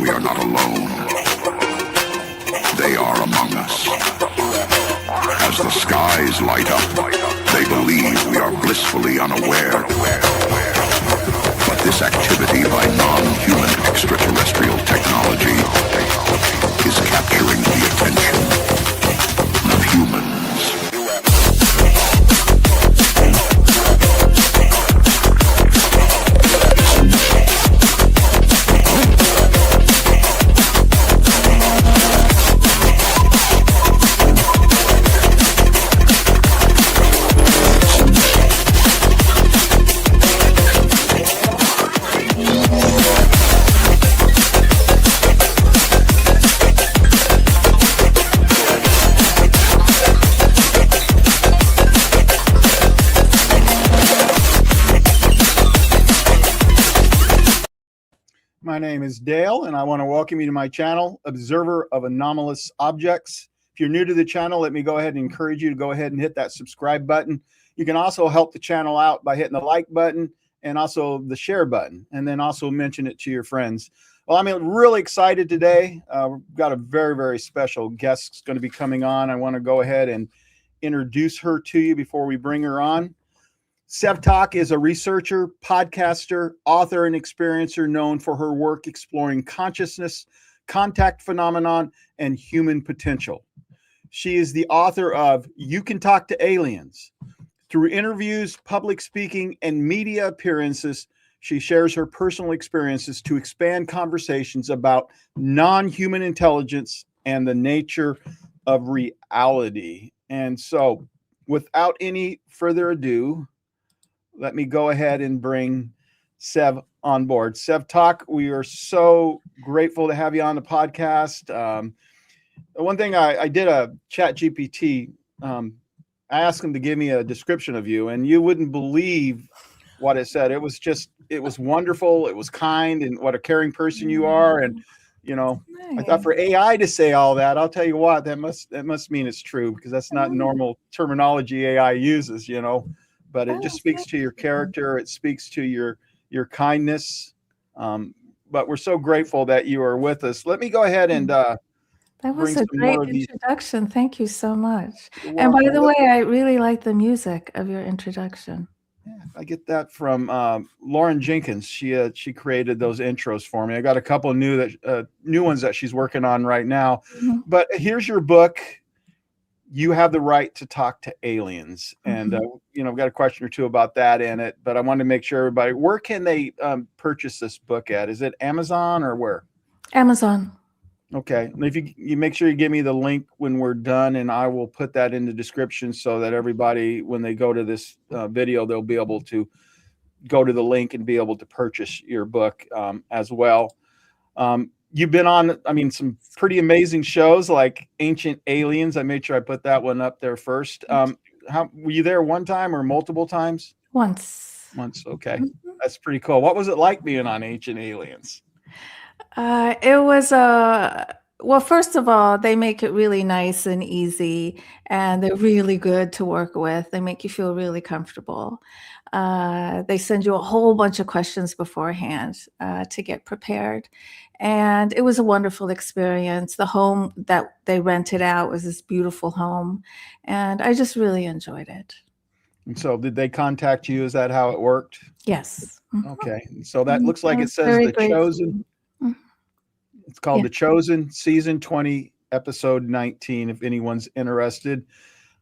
we are not alone. They are among us. As the skies light up, they believe we are blissfully unaware. But this activity by non-human extraterrestrial technology is capturing the attention of humans. My name is Dale, and I want to welcome you to my channel, Observer of Anomalous Objects. If you're new to the channel, let me go ahead and encourage you to go ahead and hit that subscribe button. You can also help the channel out by hitting the like button and also the share button, and then also mention it to your friends. Well, I'm really excited today. We've got a very, very special guest going to be coming on. I want to go ahead and introduce her to you before we bring her on. Sev Tok is a researcher, podcaster, author, and experiencer known for her work exploring consciousness, contact phenomenon, and human potential. She is the author of You Can Talk to Aliens. Through interviews, public speaking, and media appearances, she shares her personal experiences to expand conversations about non-human intelligence and the nature of reality. And so, without any further ado, let me go ahead and bring Sev on board. Sev Tok, we are so grateful to have you on the podcast. One thing I did a chat GPT. I asked him to give me a description of you, and you wouldn't believe what it said. It was wonderful. It was kind, and what a caring person you are. And, you know, nice. I thought for AI to say all that, I'll tell you what, that must mean it's true, because that's not normal terminology AI uses, you know. But it just speaks to your character. It speaks to your kindness. But we're so grateful that you are with us. Let me go ahead and that was a great introduction. Thank you so much. And by the way, I really like the music of your introduction. Yeah, I get that from Lauren Jenkins. She created those intros for me. I got a couple of new ones that she's working on right now. Mm-hmm. But here's your book. You Have the Right to Talk to Aliens. And, you know, I've got a question or two about that in it, but I wanted to make sure everybody, where can they purchase this book at? Is it Amazon or where? Amazon. Okay. If you make sure you give me the link when we're done, and I will put that in the description so that everybody, when they go to this video, they'll be able to go to the link and be able to purchase your book as well. You've been on, some pretty amazing shows like Ancient Aliens. I made sure I put that one up there first. How were you there, one time or multiple times? Once. Okay. That's pretty cool. What was it like being on Ancient Aliens? It was well, first of all, they make it really nice and easy, and they're really good to work with. They make you feel really comfortable. They send you a whole bunch of questions beforehand to get prepared. And it was a wonderful experience. The home that they rented out was this beautiful home, and I just really enjoyed it. And so did they contact you? Is that how it worked? Yes. Okay. So that looks like it says The Chosen. It's called The Chosen, Season 20, Episode 19, if anyone's interested.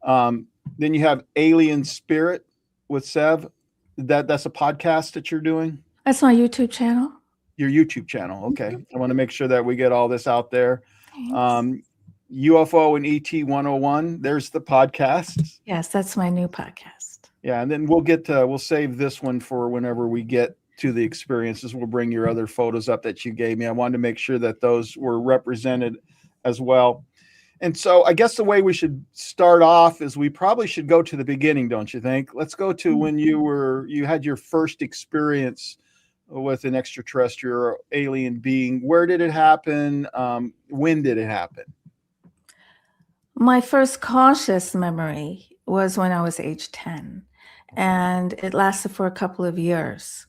Then you have Alien Spirit with Sev. That's a podcast that you're doing? That's my YouTube channel. Your YouTube channel. Okay. I want to make sure that we get all this out there. UFO and ET 101. There's the podcast. Yes, that's my new podcast. Yeah. And then we'll save this one for whenever we get to the experiences. We'll bring your other photos up that you gave me. I wanted to make sure that those were represented as well. And so I guess the way we should start off is we probably should go to the beginning, don't you think? Let's go to when you had your first experience with an extraterrestrial or alien being. Where did it happen? When did it happen? My first conscious memory was when I was age 10, and it lasted for a couple of years.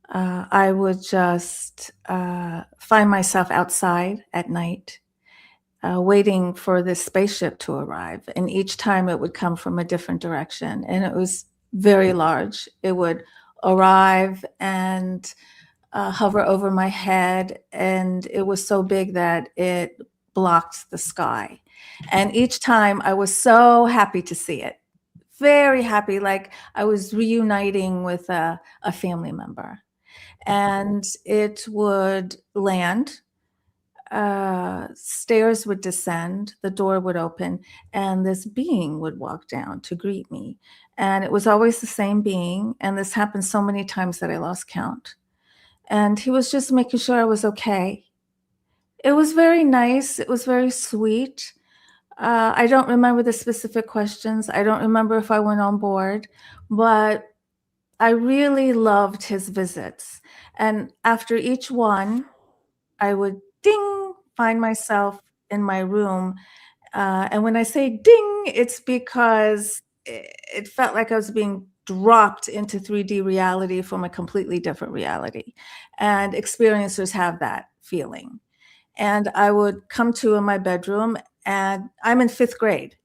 I would just find myself outside at night, waiting for this spaceship to arrive. And each time it would come from a different direction. And it was very large. It would arrive and hover over my head. And it was so big that it blocked the sky. And each time I was so happy to see it. Very happy, like I was reuniting with a family member. And it would land, stairs would descend, the door would open, and this being would walk down to greet me. And it was always the same being. And this happened so many times that I lost count. And he was just making sure I was okay. It was very nice. It was very sweet. I don't remember the specific questions. I don't remember if I went on board, but I really loved his visits. And after each one, I would ding, find myself in my room. And when I say ding, it's because it felt like I was being dropped into 3D reality from a completely different reality. And experiencers have that feeling. And I would come to in my bedroom, and I'm in 5th grade.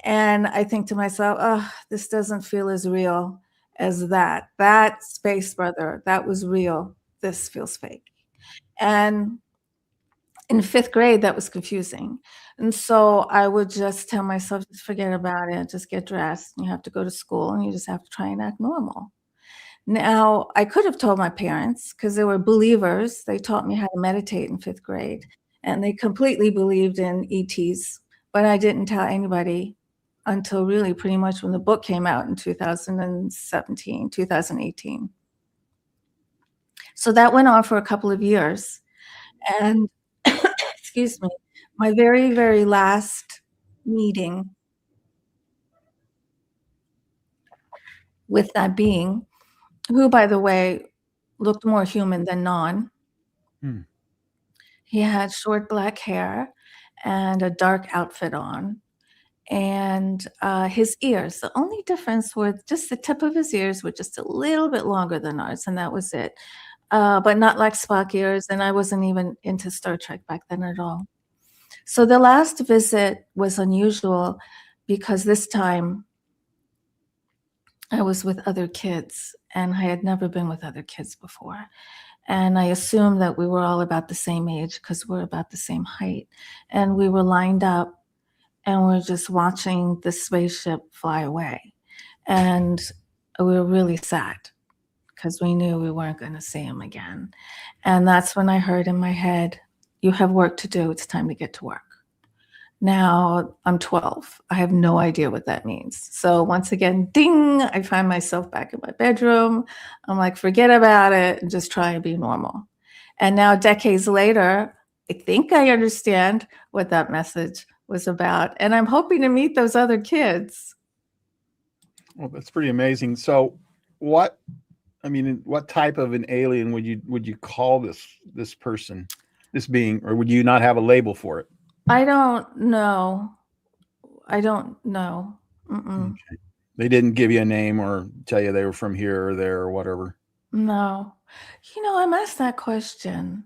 And I think to myself, oh, this doesn't feel as real as that. That space brother, that was real. This feels fake. And in 5th grade, that was confusing. And so I would just tell myself, just forget about it, just get dressed. You have to go to school and you just have to try and act normal. Now, I could have told my parents because they were believers. They taught me how to meditate in 5th grade, and they completely believed in ETs, but I didn't tell anybody until really pretty much when the book came out in 2017, 2018. So that went on for a couple of years. And excuse me, my very, very last meeting with that being, who, by the way, looked more human than non. Hmm. He had short black hair and a dark outfit on. And his ears, the only difference was just the tip of his ears were just a little bit longer than ours, and that was it. But not like Spock ears, and I wasn't even into Star Trek back then at all. So the last visit was unusual because this time I was with other kids, and I had never been with other kids before. And I assumed that we were all about the same age because we're about the same height. And we were lined up and we're just watching the spaceship fly away. And we were really sad because we knew we weren't going to see him again. And that's when I heard in my head, you have work to do. It's time to get to work. Now I'm 12. I have no idea what that means. So once again, ding, I find myself back in my bedroom. I'm like, forget about it and just try and be normal. And now decades later, I think I understand what that message was about. And I'm hoping to meet those other kids. Well, that's pretty amazing. So what type of an alien would you call this person, this being, or would you not have a label for it? I don't know. Okay. They didn't give you a name or tell you they were from here or there or whatever. No. I'm asked that question.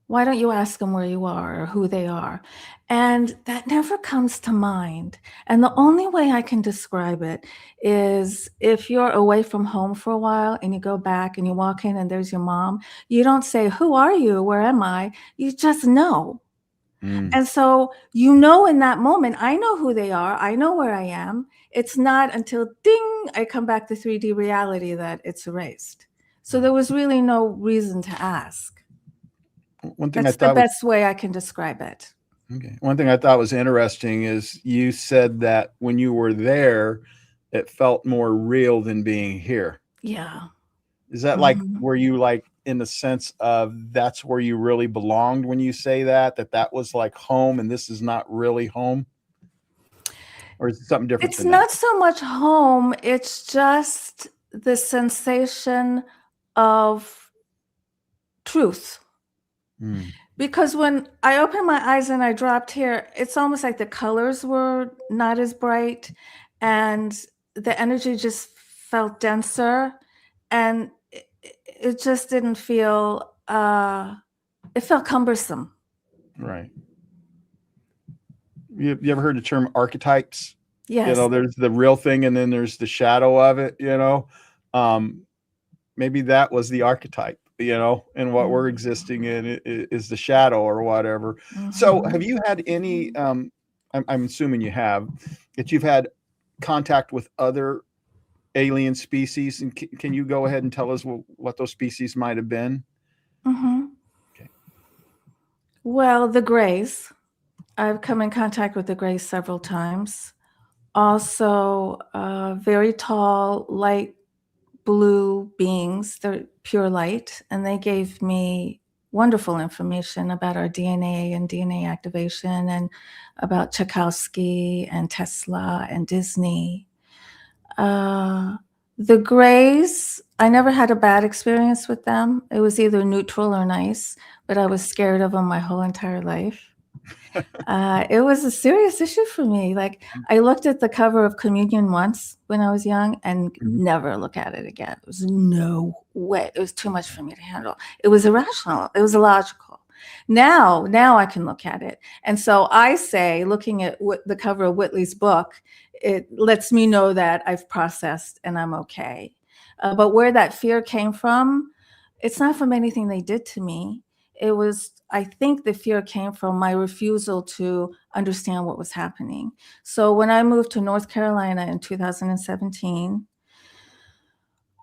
Why don't you ask them where you are or who they are? And that never comes to mind. And the only way I can describe it is if you're away from home for a while and you go back and you walk in and there's your mom, you don't say, who are you? Where am I? You just know. And so, in that moment, I know who they are. I know where I am. It's not until ding, I come back to 3D reality that it's erased. So there was really no reason to ask. One thing That's the best way I can describe it. Okay. One thing I thought was interesting is you said that when you were there, it felt more real than being here. Yeah. Is that like, were you like in the sense of that's where you really belonged when you say that was like home and this is not really home? Or is it something different? It's not so much home. It's just the sensation of truth. Because when I opened my eyes and I dropped here, it's almost like the colors were not as bright and the energy just felt denser. And it just didn't feel, it felt cumbersome. Right. You ever heard the term archetypes? Yes. You know, there's the real thing and then there's the shadow of it, you know. Maybe that was the archetype, you know, and what we're existing in is the shadow or whatever. So have you had any, I'm assuming you have, that you've had contact with other alien species, and can you go ahead and tell us what those species might have been? Okay. Well, the Greys. I've come in contact with the Greys several times. Also, very tall, light blue beings. They're pure light, and they gave me wonderful information about our DNA and DNA activation, and about Tchaikovsky and Tesla and Disney. The Greys, I never had a bad experience with them. It was either neutral or nice, but I was scared of them my whole entire life. It was a serious issue for me. Like, I looked at the cover of Communion once when I was young and never look at it again. There was no way. It was too much for me to handle. It was irrational. It was illogical. Now I can look at it. And so I say, looking at the cover of Whitley's book, it lets me know that I've processed and I'm okay. But where that fear came from, it's not from anything they did to me. It was, I think the fear came from my refusal to understand what was happening. So when I moved to North Carolina in 2017,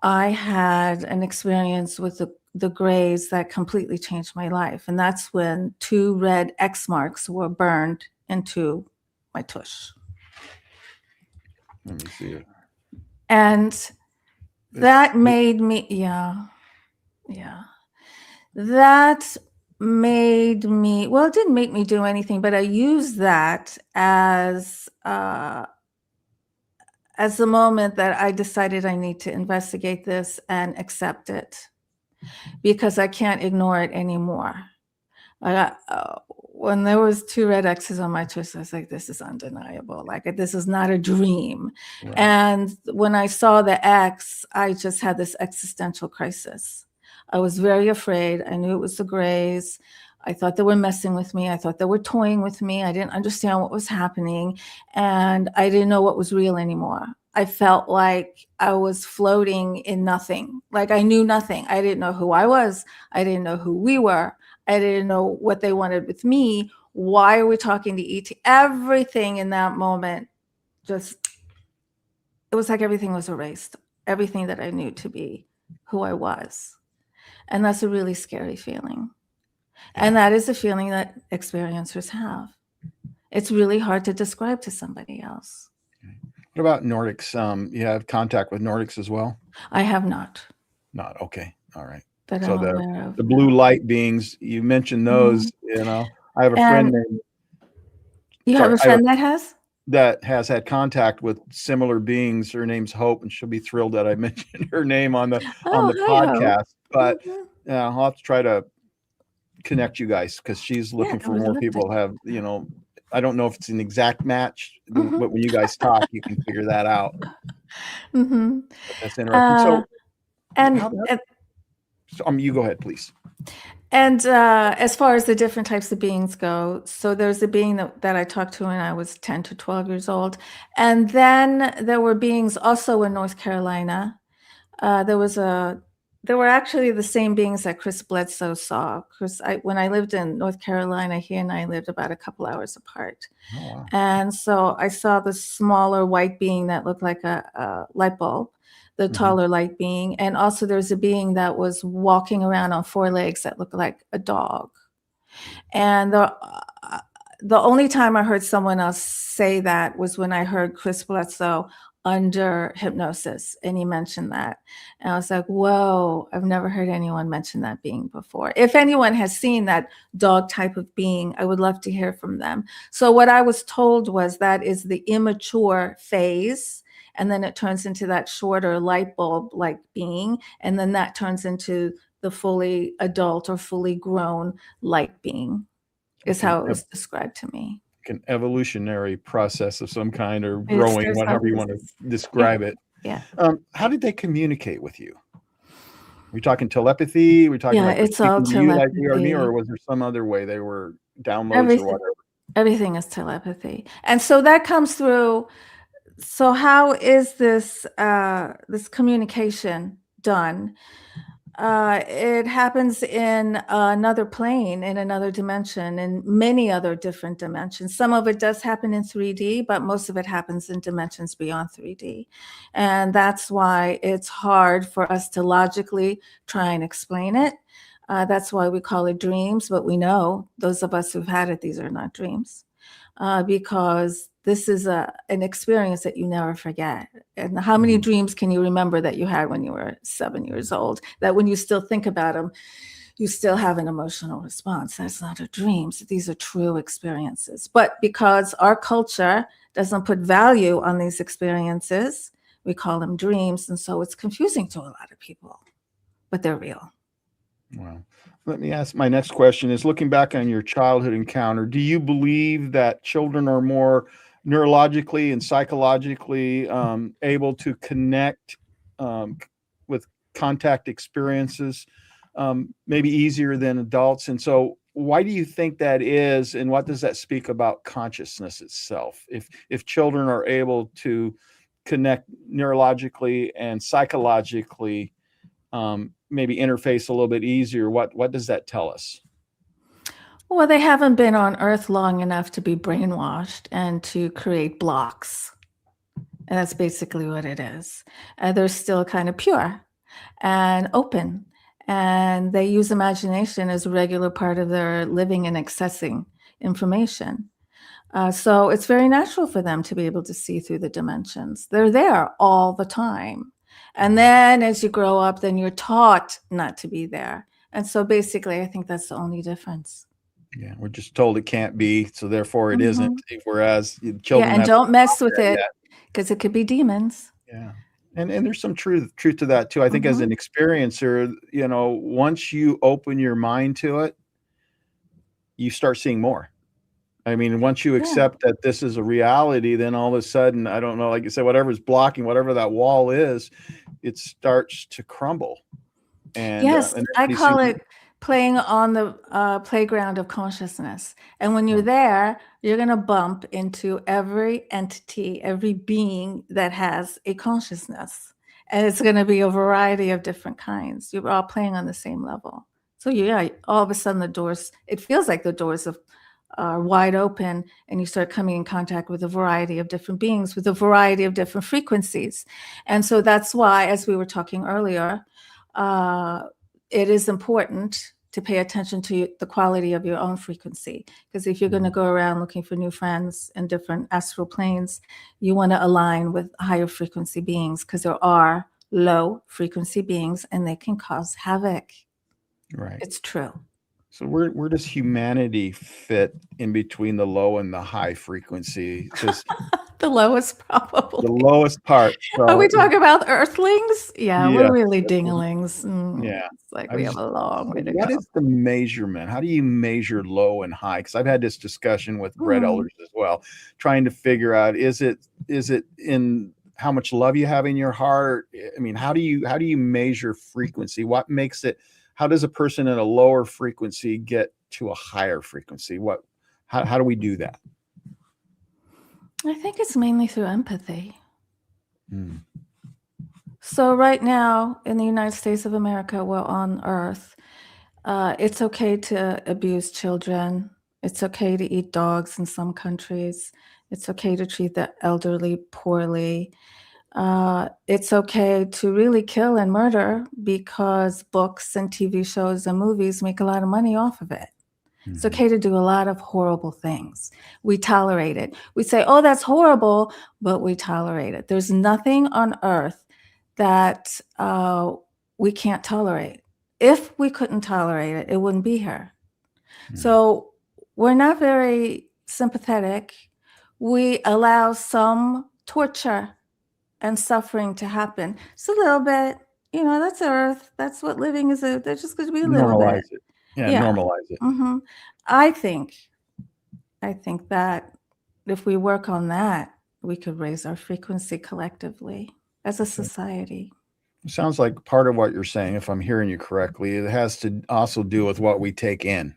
I had an experience with the Greys that completely changed my life. And that's when 2 red X marks were burned into my tush. Let me see it. And that made me, that made me, well, it didn't make me do anything, but I used that as the moment that I decided I need to investigate this and accept it, because I can't ignore it anymore. When there was 2 red X's on my chest, I was like, this is undeniable. Like, this is not a dream. Right. And when I saw the X, I just had this existential crisis. I was very afraid. I knew it was the Greys. I thought they were messing with me. I thought they were toying with me. I didn't understand what was happening. And I didn't know what was real anymore. I felt like I was floating in nothing. Like, I knew nothing. I didn't know who I was. I didn't know who we were. I didn't know what they wanted with me. Why are we talking to ET? Everything in that moment, just, it was like everything was erased. Everything that I knew to be who I was. And that's a really scary feeling. And that is a feeling that experiencers have. It's really hard to describe to somebody else. What about Nordics? You have contact with Nordics as well? I have not. Not, okay. All right. That so I'm aware of. The blue light beings, you mentioned those, you know. I have a friend named... You have a friend that has had contact with similar beings. Her name's Hope, and she'll be thrilled that I mentioned her name on the podcast. Hope. But I'll have to try to connect you guys, because she's looking for more people to have, you know, I don't know if it's an exact match, but when you guys talk, you can figure that out. That's interesting. You go ahead, please. And as far as the different types of beings go, so there's a being that I talked to when I was 10 to 12 years old. And then there were beings also in North Carolina. There were actually the same beings that Chris Bledsoe saw. When I lived in North Carolina, he and I lived about a couple hours apart. Oh, wow. And so I saw the smaller white being that looked like a light bulb, the taller light being. And also there's a being that was walking around on 4 legs that looked like a dog. And the only time I heard someone else say that was when I heard Chris Bledsoe under hypnosis, and he mentioned that. And I was like, whoa, I've never heard anyone mention that being before. If anyone has seen that dog type of being, I would love to hear from them. So what I was told was that is the immature phase, and then it turns into that shorter light bulb like being, and then that turns into the fully adult or fully grown light being, is how it was described to me. An evolutionary process of some kind, or growing, whatever you want to describe it. Yeah. How did they communicate with you We talking telepathy? We talking Yeah, like they're it's all speaking to you like you or me, or telepathy. was there some other way they were downloads or Everything, whatever? everything is telepathy. And so that comes through. So how is this this communication done? It happens in another plane, in another dimension, in many other different dimensions. Some of it does happen in 3D, but most of it happens in dimensions beyond 3D. And that's why it's hard for us to logically try and explain it. That's why we call it dreams, but we know, those of us who've had it, these are not dreams. Because this is an experience that you never forget. And how many dreams can you remember that you had when you were 7 years old, that when you still think about them, you still have an emotional response? That's not a dream. So these are true experiences. But because our culture doesn't put value on these experiences, we call them dreams. And so it's confusing to a lot of people, but they're real. Wow. Let me ask, my next question is, looking back on your childhood encounter, do you believe that children are more neurologically and psychologically able to connect with contact experiences maybe easier than adults? And so why do you think that is, and what does that speak about consciousness itself? If children are able to connect neurologically and psychologically, maybe interface a little bit easier, what does that tell us? Well, they haven't been on Earth long enough to be brainwashed and to create blocks. And that's basically what it is. They're still kind of pure and open, and they use imagination as a regular part of their living and accessing information. So it's very natural for them to be able to see through the dimensions. They're there all the time. And then as you grow up, then you're taught not to be there. And so basically, I think that's the only difference. Yeah, we're just told it can't be, so therefore it isn't. Whereas Yeah, children and have don't mess with that it yet. because it could be demons. Yeah. And there's some truth to that too. I think as an experiencer, once you open your mind to it, you start seeing more. I mean, once you Yeah. accept that this is a reality, then all of a sudden, I don't know, like you said, whatever's blocking, whatever that wall is, it starts to crumble. And Yes, and I everybody call sees it playing on the playground of consciousness. And when you're there, you're going to bump into every entity, every being that has a consciousness. And it's going to be a variety of different kinds. You're all playing on the same level. So yeah, all of a sudden it feels like the doors are wide open, and you start coming in contact with a variety of different beings with a variety of different frequencies. And so that's why, as we were talking earlier, it is important to pay attention to the quality of your own frequency. Because if you're going to go around looking for new friends in different astral planes, you want to align with higher frequency beings, because there are low frequency beings and they can cause havoc. Right. It's true. So where does humanity fit in between the low and the high frequency? Because The lowest, probably. the lowest part. Are we So talking about earthlings? Yeah, yeah, we're really dinglings. yeah. It's like we have a long way to What go. is the measurement? How do you measure low and high? Because I've had this discussion with Brett elders as well, trying to figure out, is it in how much love you have in your heart? I mean, how do you measure frequency? What makes it? How does a person in a lower frequency get to a higher frequency? How do we do that? I think it's mainly through empathy. Hmm. So right now in the United States of America, we're on Earth. It's okay to abuse children. It's okay to eat dogs in some countries. It's okay to treat the elderly poorly. It's okay to really kill and murder because books and TV shows and movies make a lot of money off of it. It's okay to do a lot of horrible things. We tolerate it. We say, oh, that's horrible, but we tolerate it. There's nothing on Earth that we can't tolerate. If we couldn't tolerate it, it wouldn't be here. So we're not very sympathetic. We allow some torture and suffering to happen. It's a little bit, that's Earth. That's what living is. There's just going to be a little bit. Normalize it. Yeah, normalize it. I think that if we work on that, we could raise our frequency collectively as a society. Sounds like part of what you're saying, if I'm hearing you correctly, it has to also do with what we take in.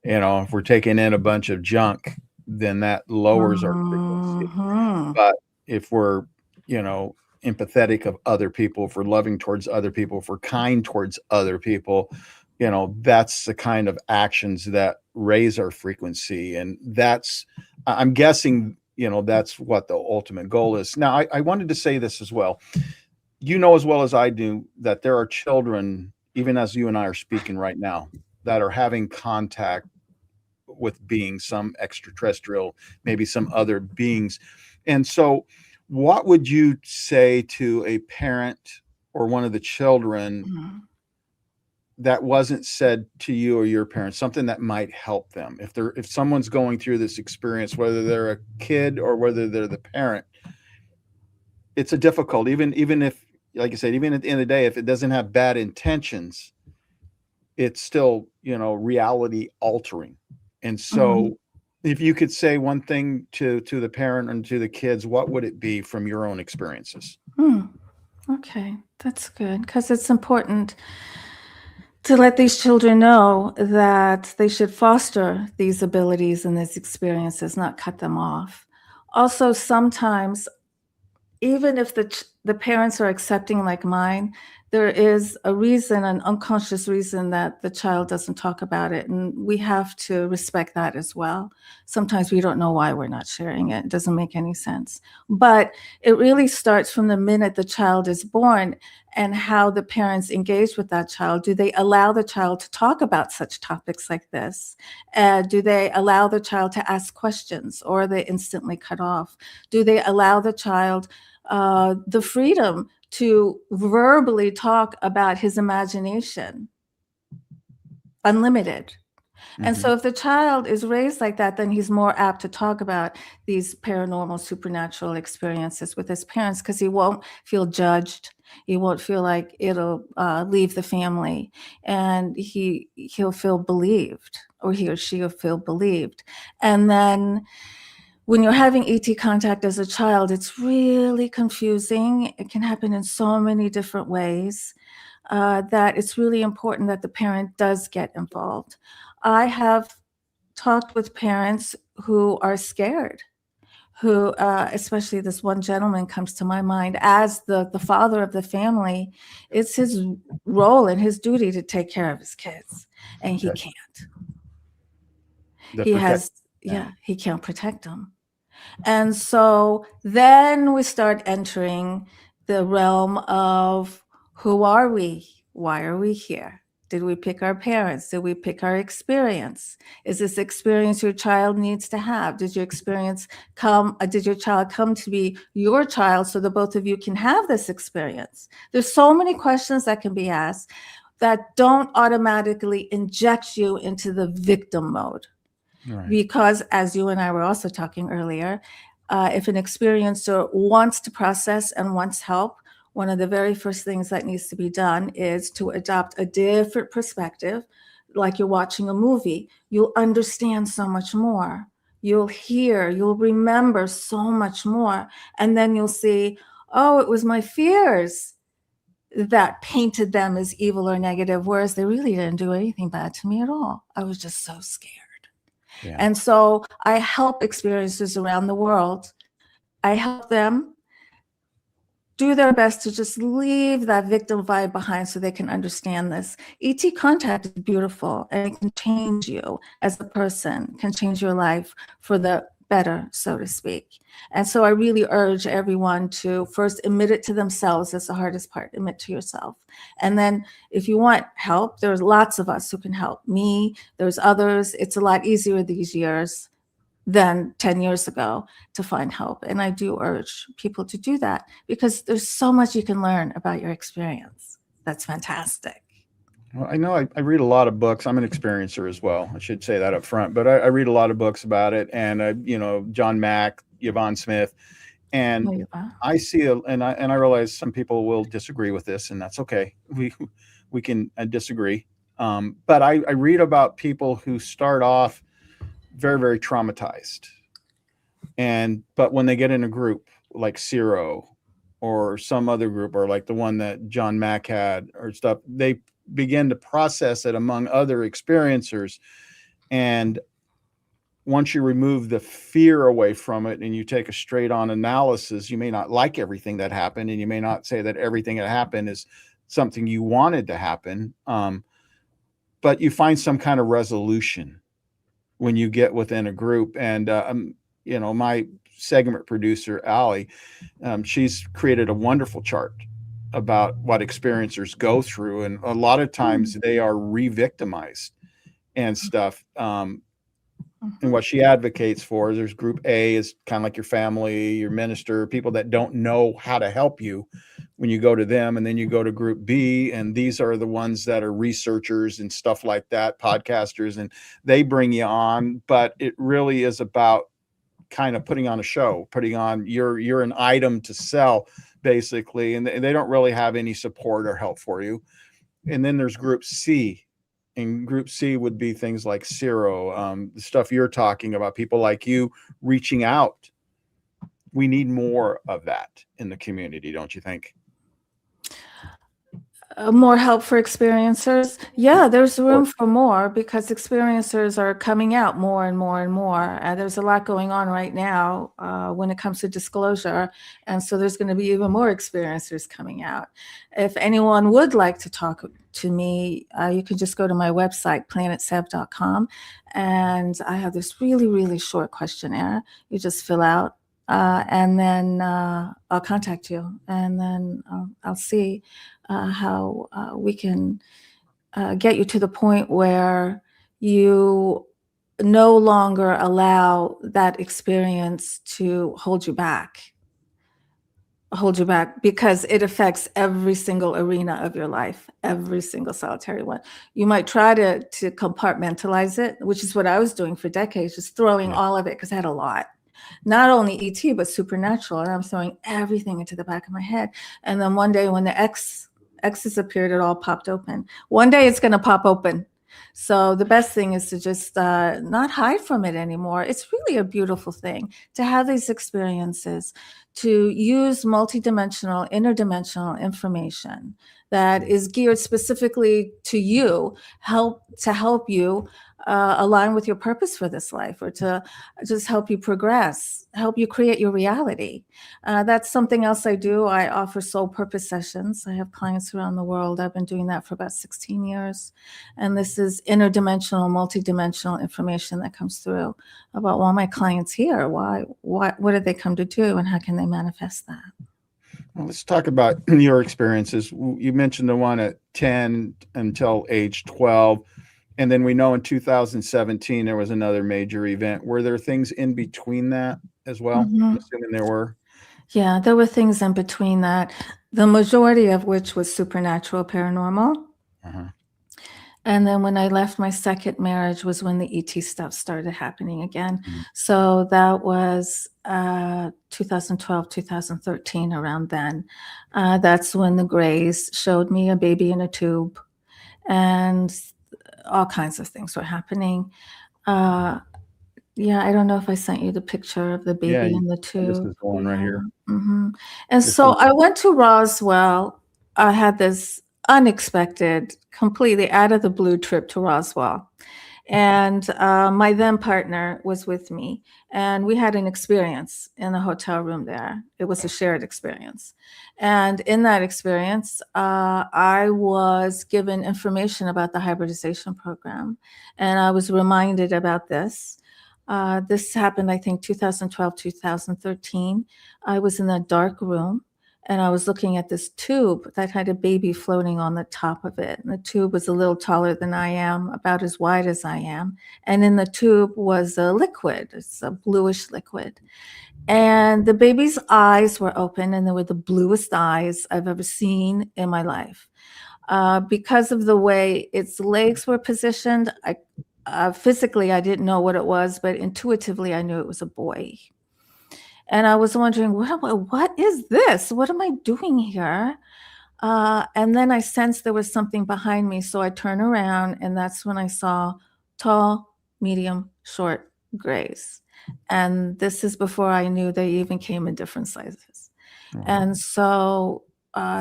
You know, if we're taking in a bunch of junk, then that lowers our frequency. Mhm. But if we're, you know, empathetic of other people, if we're loving towards other people, if we're kind towards other people, you know, that's the kind of actions that raise our frequency. And that's, I'm guessing, you know, that's what the ultimate goal is. Now, I wanted to say this as well. You know as well as I do that there are children, even as you and I are speaking right now, that are having contact with being some extraterrestrial, maybe some other beings. And so, what would you say to a parent or one of the children Mhm. that wasn't said to you or your parents, something that might help them if someone's going through this experience, whether they're a kid or whether they're the parent? It's a difficult, even if, like I said, even at the end of the day, if it doesn't have bad intentions, it's still, you know, reality altering. And Mhm. so if you could say one thing to the parent and to the kids, what would it be from your own experiences? Mm. Okay, that's good because it's important to let these children know that they should foster these abilities and these experiences, not cut them off. Also, sometimes even if the parents are accepting like mine, there is a reason, an unconscious reason that the child doesn't talk about it, and we have to respect that as well. Sometimes we don't know why we're not sharing it. It doesn't make any sense. But it really starts from the minute the child is born and how the parents engage with that child. Do they allow the child to talk about such topics like this? Do they allow the child to ask questions, or are they instantly cut off? Do they allow the child the freedom to verbally talk about his imagination, unlimited? And Mm-hmm. so, if the child is raised like that, then he's more apt to talk about these paranormal, supernatural experiences with his parents because he won't feel judged. He won't feel like it'll leave the family, and he'll feel believed, or he or she will feel believed. And then when you're having ET contact as a child, it's really confusing. It can happen in so many different ways that it's really important that the parent does get involved. I have talked with parents who are scared, who, especially this one gentleman comes to my mind as the father of the family. It's his role and his duty to take care of his kids, and he Okay. can't. The He protect. has, Yeah. yeah, he can't protect them. And so then we start entering the realm of who are we? Why are we here? Did we pick our parents? Did we pick our experience? Is this experience your child needs to have? Did your experience come? Did your child come to be your child so that both of you can have this experience? There's so many questions that can be asked that don't automatically inject you into the victim mode. Right. Because, as you and I were also talking earlier, if an experiencer wants to process and wants help, one of the very first things that needs to be done is to adopt a different perspective. Like you're watching a movie, you'll understand so much more. You'll hear, you'll remember so much more. And then you'll see, oh, it was my fears that painted them as evil or negative, whereas they really didn't do anything bad to me at all. I was just so scared. Yeah. And so I help experiencers around the world. I help them do their best to just leave that victim vibe behind so they can understand this. ET contact is beautiful, and it can change you as a person, can change your life for the better, so to speak. And so I really urge everyone to first admit it to themselves. That's the hardest part, admit to yourself. And then if you want help, there's lots of us who can help. Me, there's others. It's a lot easier these years than 10 years ago to find help. And I do urge people to do that because there's so much you can learn about your experience. That's fantastic. Well, I know I read a lot of books. I'm an experiencer as well. I should say that up front, but I read a lot of books about it, and you know, John Mack, Yvonne Smith, and I see and I realize some people will disagree with this, and that's okay. We can disagree, but I read about people who start off very, very traumatized, but when they get in a group like Ciro or some other group, or like the one that John Mack had or stuff, they begin to process it among other experiencers. And once you remove the fear away from it and you take a straight on analysis, you may not like everything that happened, and you may not say that everything that happened is something you wanted to happen. But you find some kind of resolution when you get within a group. And, my segment producer, Allie, she's created a wonderful chart about what experiencers go through. And a lot of times they are re-victimized and stuff. And what she advocates for is, there's group A is kind of like your family, your minister, people that don't know how to help you when you go to them. And then you go to group B, and these are the ones that are researchers and stuff like that, podcasters, and they bring you on. But it really is about kind of putting on a show, putting on, you're an item to sell, basically. And they don't really have any support or help for you. And then there's group C. And group C would be things like Zero, the stuff you're talking about, people like you reaching out. We need more of that in the community, don't you think? More help for experiencers. Yeah, there's room for more, because experiencers are coming out more and more and more. There's a lot going on right now when it comes to disclosure. And so there's going to be even more experiencers coming out. If anyone would like to talk to me, you can just go to my website, planetsev.com. And I have this really, really short questionnaire you just fill out. And then I'll contact you, and then I'll see how we can get you to the point where you no longer allow that experience to hold you back, because it affects every single arena of your life, every single solitary one. You might try to compartmentalize it, which is what I was doing for decades, just throwing all of it, because I had a lot. Not only ET, but supernatural. And I'm throwing everything into the back of my head. And then one day when the X's appeared, it all popped open. One day it's going to pop open. So the best thing is to just not hide from it anymore. It's really a beautiful thing to have these experiences, to use multidimensional, interdimensional information that is geared specifically to you, to help you align with your purpose for this life, or to just help you progress, help you create your reality. That's something else I do. I offer soul purpose sessions. I have clients around the world. I've been doing that for about 16 years. And this is interdimensional, multidimensional information that comes through about why my clients here, what did they come to do, and how can they manifest that? Well, let's talk about your experiences. You mentioned the one at 10 until age 12. And then we know in 2017, there was another major event. Were there things in between that as well? I'm assuming there were. Yeah, there were things in between that, the majority of which was supernatural, paranormal. And then when I left my second marriage was when the ET stuff started happening again. So that was 2012, 2013, around then. That's when the Greys showed me a baby in a tube, and all kinds of things were happening. Yeah, I don't know if I sent you the picture of the baby in the tube. This is the one right here. And so I went to Roswell. I had this unexpected, completely out of the blue trip to Roswell. And my then partner was with me, and we had an experience in the hotel room there. It was a shared experience. And in that experience, I was given information about the hybridization program, and I was reminded about this. This happened, I think, 2012, 2013. I was in a dark room, and I was looking at this tube that had a baby floating on the top of it. And the tube was a little taller than I am, about as wide as I am. And in the tube was a liquid. It's a bluish liquid. And the baby's eyes were open, and they were the bluest eyes I've ever seen in my life. Because of the way its legs were positioned, physically, I didn't know what it was, but intuitively, I knew it was a boy. And I was wondering, what is this? What am I doing here? And then I sensed there was something behind me. So I turned around, and that's when I saw tall, medium, short Greys. And this is before I knew they even came in different sizes. And so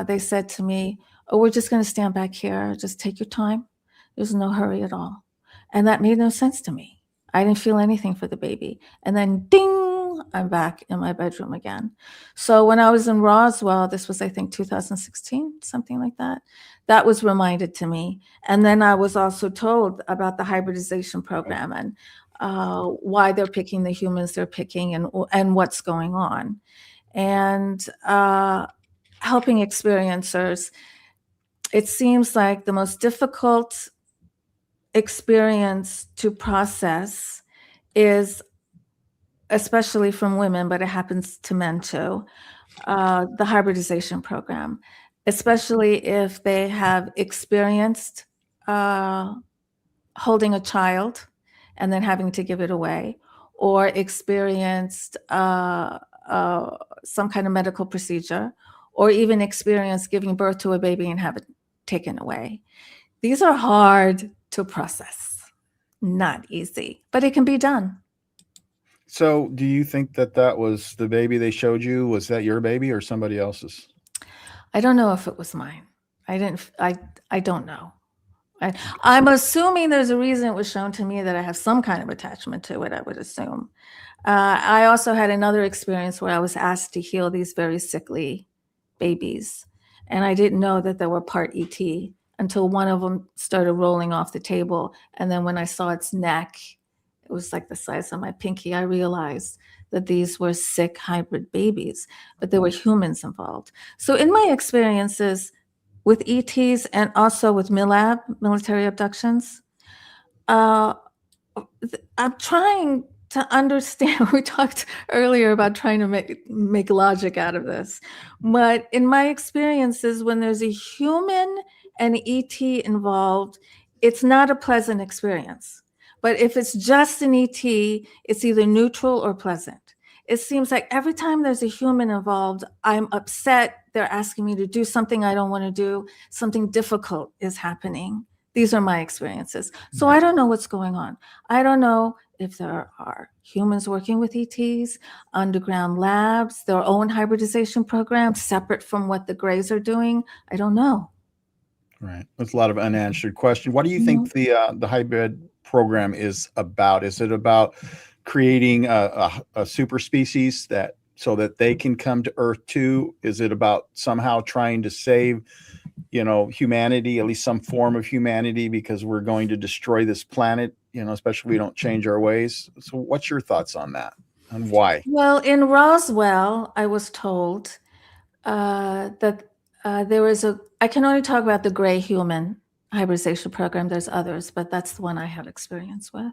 they said to me, "Oh, we're just going to stand back here. Just take your time. There's no hurry at all." And that made no sense to me. I didn't feel anything for the baby. And then ding, I'm back in my bedroom again. So when I was in Roswell, this was, I think, 2016, something like that, that was reminded to me. And then I was also told about the hybridization program and why they're picking the humans they're picking and what's going on. And helping experiencers, it seems like the most difficult experience to process is, especially from women, but it happens to men too, the hybridization program, especially if they have experienced holding a child and then having to give it away, or experienced some kind of medical procedure, or even experienced giving birth to a baby and have it taken away. These are hard to process, not easy, but it can be done. So do you think that that was the baby they showed you? Was that your baby or somebody else's? I don't know if it was mine. I don't know. I'm assuming there's a reason it was shown to me, that I have some kind of attachment to it, I would assume. I also had another experience where I was asked to heal these very sickly babies. And I didn't know that they were part ET until one of them started rolling off the table. And then when I saw its neck, it was like the size of my pinky, I realized that these were sick hybrid babies, but there were humans involved. So in my experiences with ETs and also with MILAB, military abductions, I'm trying to understand. We talked earlier about trying to make logic out of this. But in my experiences, when there's a human and ET involved, it's not a pleasant experience. But if it's just an ET, it's either neutral or pleasant. It seems like every time there's a human involved, I'm upset. They're asking me to do something I don't want to do. Something difficult is happening. These are my experiences. So I don't know what's going on. I don't know if there are humans working with ETs, underground labs, their own hybridization program, separate from what the Greys are doing. I don't know. Right. That's a lot of unanswered questions. What do you think the hybrid program is about? Is it about creating a super species that so that they can come to Earth too? Is it about somehow trying to save, humanity, at least some form of humanity, because we're going to destroy this planet, especially if we don't change our ways? So what's your thoughts on that and why? Well, in Roswell, I was told that there was I can only talk about the gray human hybridization program. There's others, but that's the one I had experience with.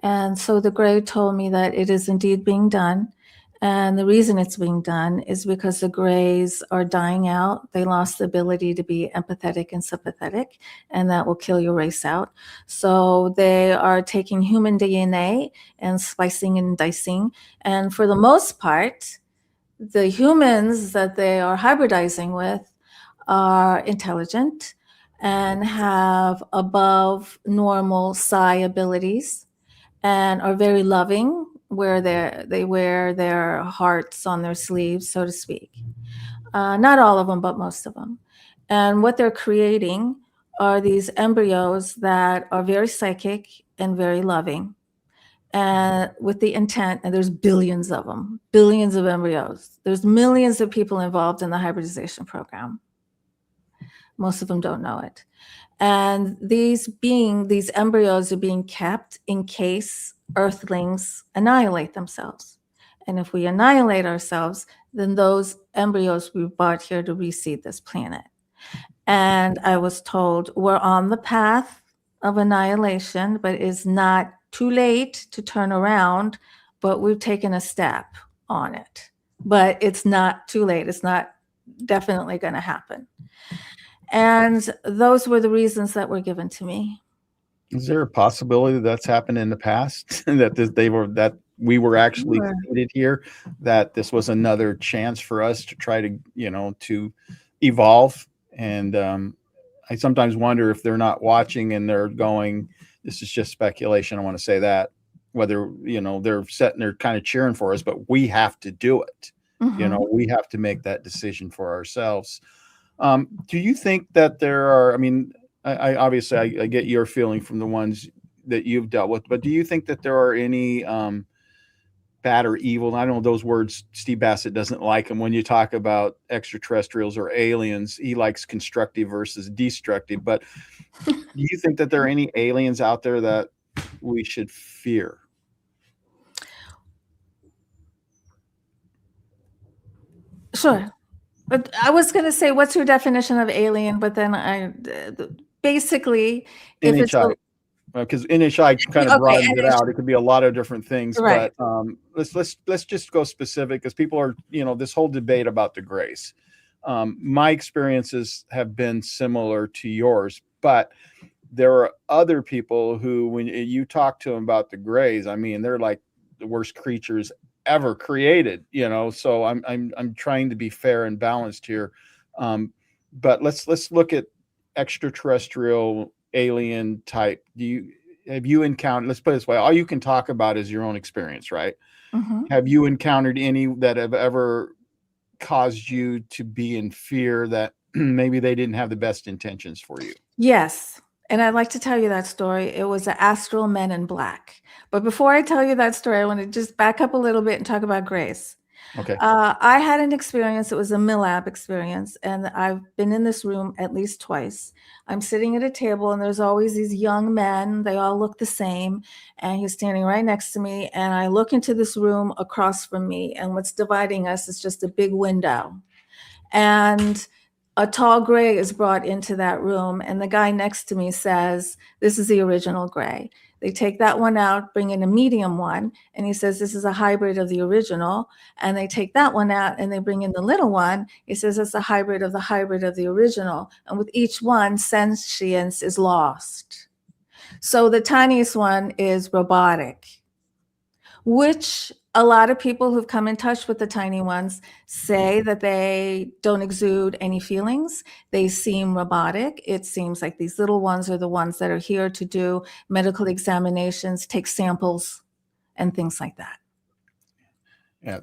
And so the Gray told me that it is indeed being done. And the reason it's being done is because the Greys are dying out. They lost the ability to be empathetic and sympathetic, and that will kill your race out. So they are taking human DNA and splicing and dicing. And for the most part, the humans that they are hybridizing with are intelligent and have above normal psi abilities and are very loving, where they wear their hearts on their sleeves, so to speak. Not all of them, but most of them. And what they're creating are these embryos that are very psychic and very loving, and with the intent, and there's billions of them, billions of embryos. There's millions of people involved in the hybridization program. Most of them don't know it. And these embryos are being kept in case Earthlings annihilate themselves. And if we annihilate ourselves, then those embryos we brought here to reseed this planet. And I was told we're on the path of annihilation, but it's not too late to turn around, but we've taken a step on it. But it's not too late. It's not definitely going to happen. And those were the reasons that were given to me. Is there a possibility that's happened in the past that we were actually seated here, that this was another chance for us to try to, to evolve? And I sometimes wonder if they're not watching and they're going, this is just speculation. I want to say that, whether, they're sitting there kind of cheering for us, but we have to do it. We have to make that decision for ourselves. Do you think that there are, I mean, I obviously I get your feeling from the ones that you've dealt with, but do you think that there are any bad or evil? I don't know those words. Steve Bassett doesn't like them when you talk about extraterrestrials or aliens. He likes constructive versus destructive. But do you think that there are any aliens out there that we should fear? Sure. But I was going to say, what's your definition of alien? But then basically, if it's NHI, because NHI kind of okay, broadens it out. It could be a lot of different things, right. but let's just go specific, because people are, this whole debate about the grays. My experiences have been similar to yours, but there are other people who, when you talk to them about the grays, I mean, they're like the worst creatures ever created, so I'm trying to be fair and balanced here. But let's look at extraterrestrial alien type. Have you encountered, let's put it this way, all you can talk about is your own experience, right? Have you encountered any that have ever caused you to be in fear that maybe they didn't have the best intentions for you? Yes. And I'd like to tell you that story. It was the astral men in black. But before I tell you that story, I want to just back up a little bit and talk about grace. Okay. I had an experience. It was a MILAB experience, and I've been in this room at least twice. I'm sitting at a table, and there's always these young men. They all look the same, and he's standing right next to me. And I look into this room across from me, and what's dividing us is just a big window. And a tall gray is brought into that room, and the guy next to me says, "This is the original gray." They take that one out, bring in a medium one, and he says, "This is a hybrid of the original." And they take that one out and they bring in the little one. He says, "It's a hybrid of the original." And with each one, sentience is lost. So the tiniest one is robotic, which a lot of people who've come in touch with the tiny ones say that they don't exude any feelings. They seem robotic. It seems like these little ones are the ones that are here to do medical examinations, take samples, and things like that. Yeah,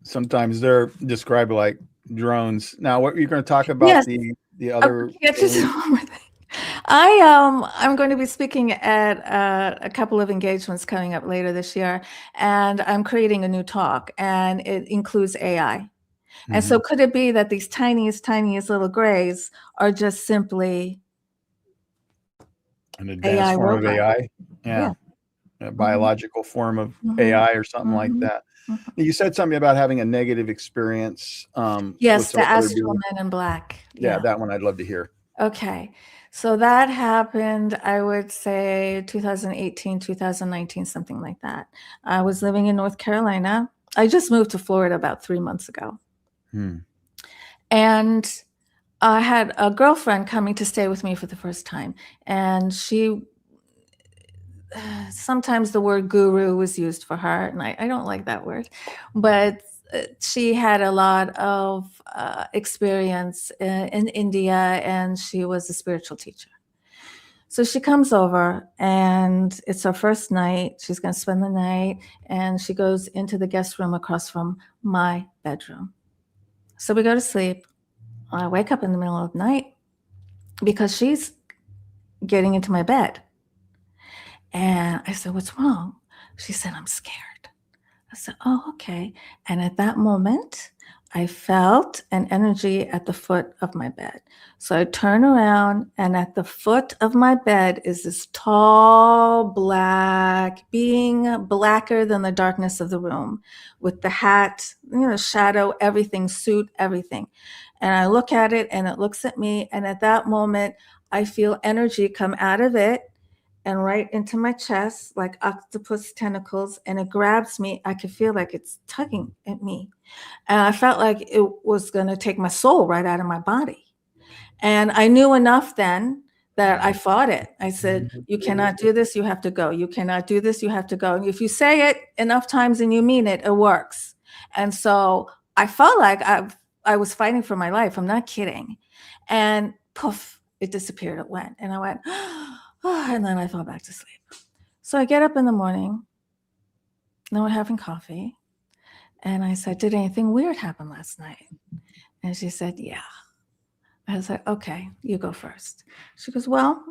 sometimes they're described like drones. Now, what you're going to talk about, Yes. the other. I'm going to be speaking at a couple of engagements coming up later this year, and I'm creating a new talk, and it includes AI. And so could it be that these tiniest little grays are just simply an advanced form of AI? Yeah. A biological form of AI or something like that. You said something about having a negative experience. Yes, the astral men in black. Yeah, that one I'd love to hear. Okay. So that happened, I would say 2018, 2019, something like that. I was living in North Carolina. I just moved to Florida about 3 months ago. And I had a girlfriend coming to stay with me for the first time. And sometimes the word guru was used for her, and I don't like that word, but she had a lot of experience in India, and she was a spiritual teacher. So she comes over, and it's her first night. She's going to spend the night, and she goes into the guest room across from my bedroom. So we go to sleep. I wake up in the middle of the night because she's getting into my bed. And I said, "What's wrong?" She said, "I'm scared." I said, "Oh, okay." And at that moment, I felt an energy at the foot of my bed. So I turn around, and at the foot of my bed is this tall black being, blacker than the darkness of the room, with the hat, shadow, everything, suit, everything. And I look at it, and it looks at me. And at that moment, I feel energy come out of it and right into my chest, like octopus tentacles, and it grabs me. I could feel like it's tugging at me. And I felt like it was going to take my soul right out of my body. And I knew enough then that I fought it. I said, "You cannot do this, you have to go. You cannot do this, you have to go." And if you say it enough times and you mean it, it works. And so I felt like I was fighting for my life. I'm not kidding. And poof, it disappeared. It went. And I went, and then I fell back to sleep. So I get up in the morning. Now we're having coffee. And I said, did anything weird happen last night? And she said, yeah. I was like, okay, you go first. She goes, well,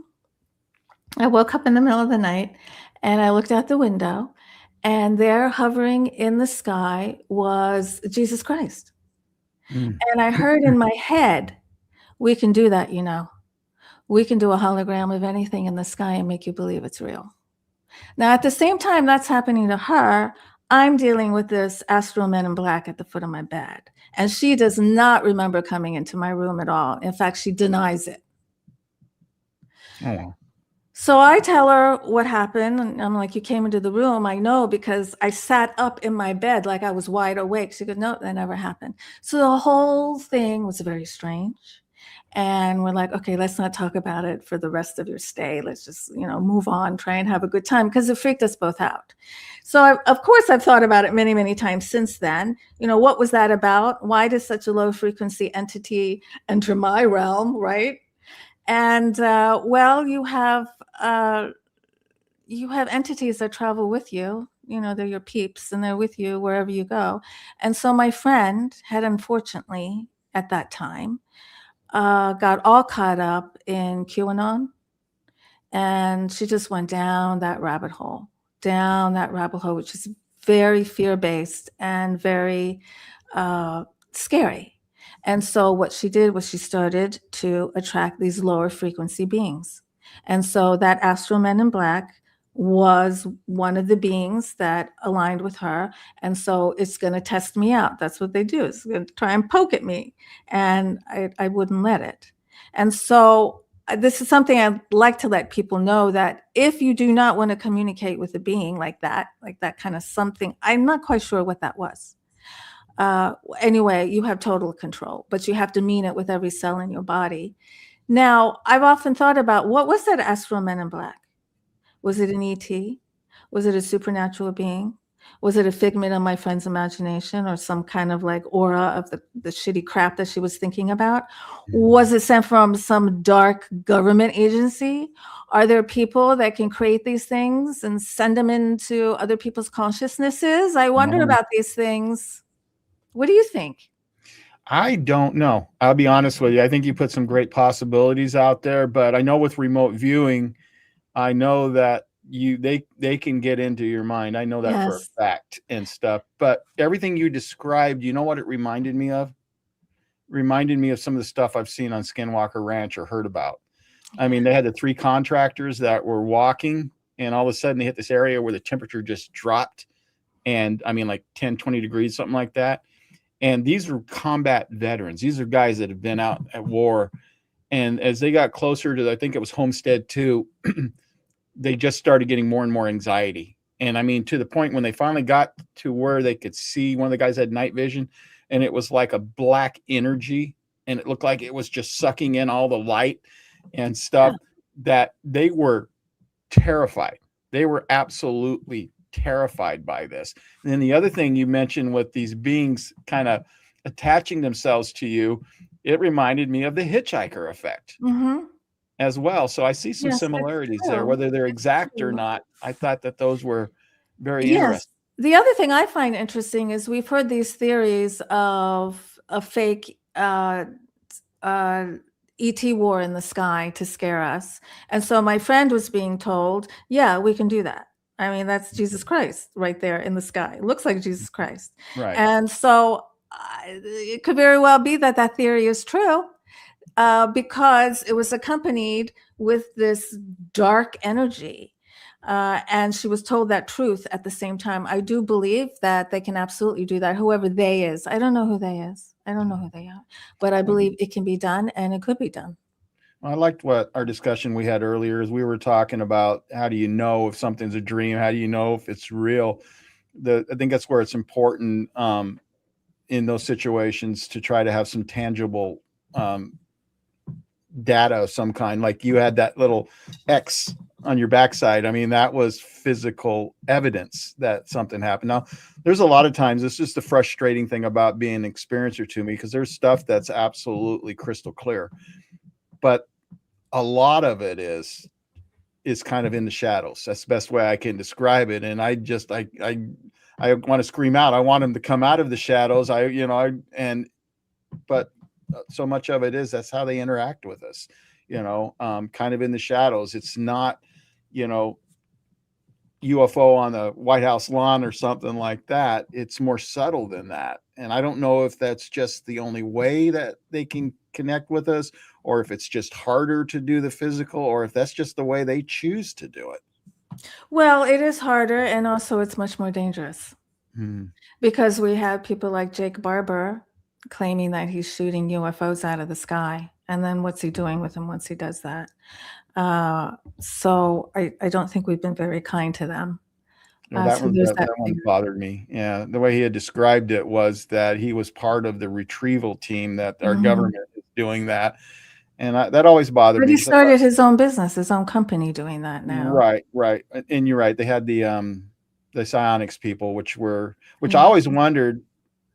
I woke up in the middle of the night and I looked out the window, and there hovering in the sky was Jesus Christ. Mm. And I heard in my head, we can do that, you know. We can do a hologram of anything in the sky and make you believe it's real. Now, at the same time that's happening to her, I'm dealing with this astral men in black at the foot of my bed. And she does not remember coming into my room at all. In fact, she denies it. Oh, wow. So I tell her what happened. And I'm like, you came into the room. I know, because I sat up in my bed like I was wide awake. She goes, no, that never happened. So the whole thing was very strange. And we're like, okay, let's not talk about it for the rest of your stay. Let's just, move on, try and have a good time, because it freaked us both out. So of course, I've thought about it many, many times since then. What was that about? Why does such a low frequency entity enter my realm, right? And well, you have entities that travel with you. They're your peeps, and they're with you wherever you go. And so my friend had, unfortunately, at that time, got all caught up in QAnon, and she just went down that rabbit hole, which is very fear-based and very scary. And so what she did was she started to attract these lower frequency beings. And so that astral men in black was one of the beings that aligned with her. And so it's going to test me out. That's what they do. It's going to try and poke at me. And I wouldn't let it. And so this is something I'd like to let people know, that if you do not want to communicate with a being like that kind of something, I'm not quite sure what that was. Anyway, you have total control, but you have to mean it with every cell in your body. Now, I've often thought about, what was that astral men in black? Was it an ET? Was it a supernatural being? Was it a figment of my friend's imagination, or some kind of like aura of the shitty crap that she was thinking about? Was it sent from some dark government agency? Are there people that can create these things and send them into other people's consciousnesses? I wonder about these things. What do you think? I don't know. I'll be honest with you. I think you put some great possibilities out there, but I know with remote viewing, I know that they can get into your mind. I know that for a fact and stuff. But everything you described, you know what it reminded me of? Reminded me of some of the stuff I've seen on Skinwalker Ranch or heard about. I mean, they had the 3 contractors that were walking, and all of a sudden they hit this area where the temperature just dropped. And I mean, like 10, 20 degrees, something like that. And these are combat veterans. These are guys that have been out at war. And as they got closer to, I think it was Homestead 2, they just started getting more and more anxiety. And I mean, to the point when they finally got to where they could see, one of the guys had night vision, and it was like a black energy, and it looked like it was just sucking in all the light and stuff, that they were terrified. They were absolutely terrified by this. And then the other thing you mentioned with these beings kind of attaching themselves to you, it reminded me of the hitchhiker effect as well. So I see some similarities there, whether they're exact or not. I thought that those were very interesting. The other thing I find interesting is we've heard these theories of a fake ET war in the sky to scare us. And so my friend was being told, yeah, we can do that. I mean, that's Jesus Christ right there in the sky. It looks like Jesus Christ. Right. And so it could very well be that that theory is true, because it was accompanied with this dark energy. And she was told that truth at the same time. I do believe that they can absolutely do that, whoever they is. I don't know who they is. I don't know who they are. But I believe it can be done, and it could be done. I liked what our discussion we had earlier, as we were talking about, how do you know if something's a dream? How do you know if it's real? I think that's where it's important in those situations to try to have some tangible data of some kind. Like you had that little X on your backside. I mean, that was physical evidence that something happened. Now, there's a lot of times, it's just the frustrating thing about being an experiencer to me, because there's stuff that's absolutely crystal clear, but a lot of it is kind of in the shadows. That's the best way I can describe it. And I I want to scream out. I want them to come out of the shadows. But so much of it is that's how they interact with us, kind of in the shadows. It's not, UFO on the White House lawn or something like that. It's more subtle than that. And I don't know if that's just the only way that they can connect with us, or if it's just harder to do the physical, or if that's just the way they choose to do it. Well, it is harder, and also it's much more dangerous because we have people like Jake Barber claiming that he's shooting UFOs out of the sky. And then what's he doing with them once he does that? So I don't think we've been very kind to them. That one bothered me. Yeah, the way he had described it was that he was part of the retrieval team, that our government is doing that. And that always bothered me. But he started his own business, his own company doing that now. Right. And you're right. They had the psionics people, which I always wondered,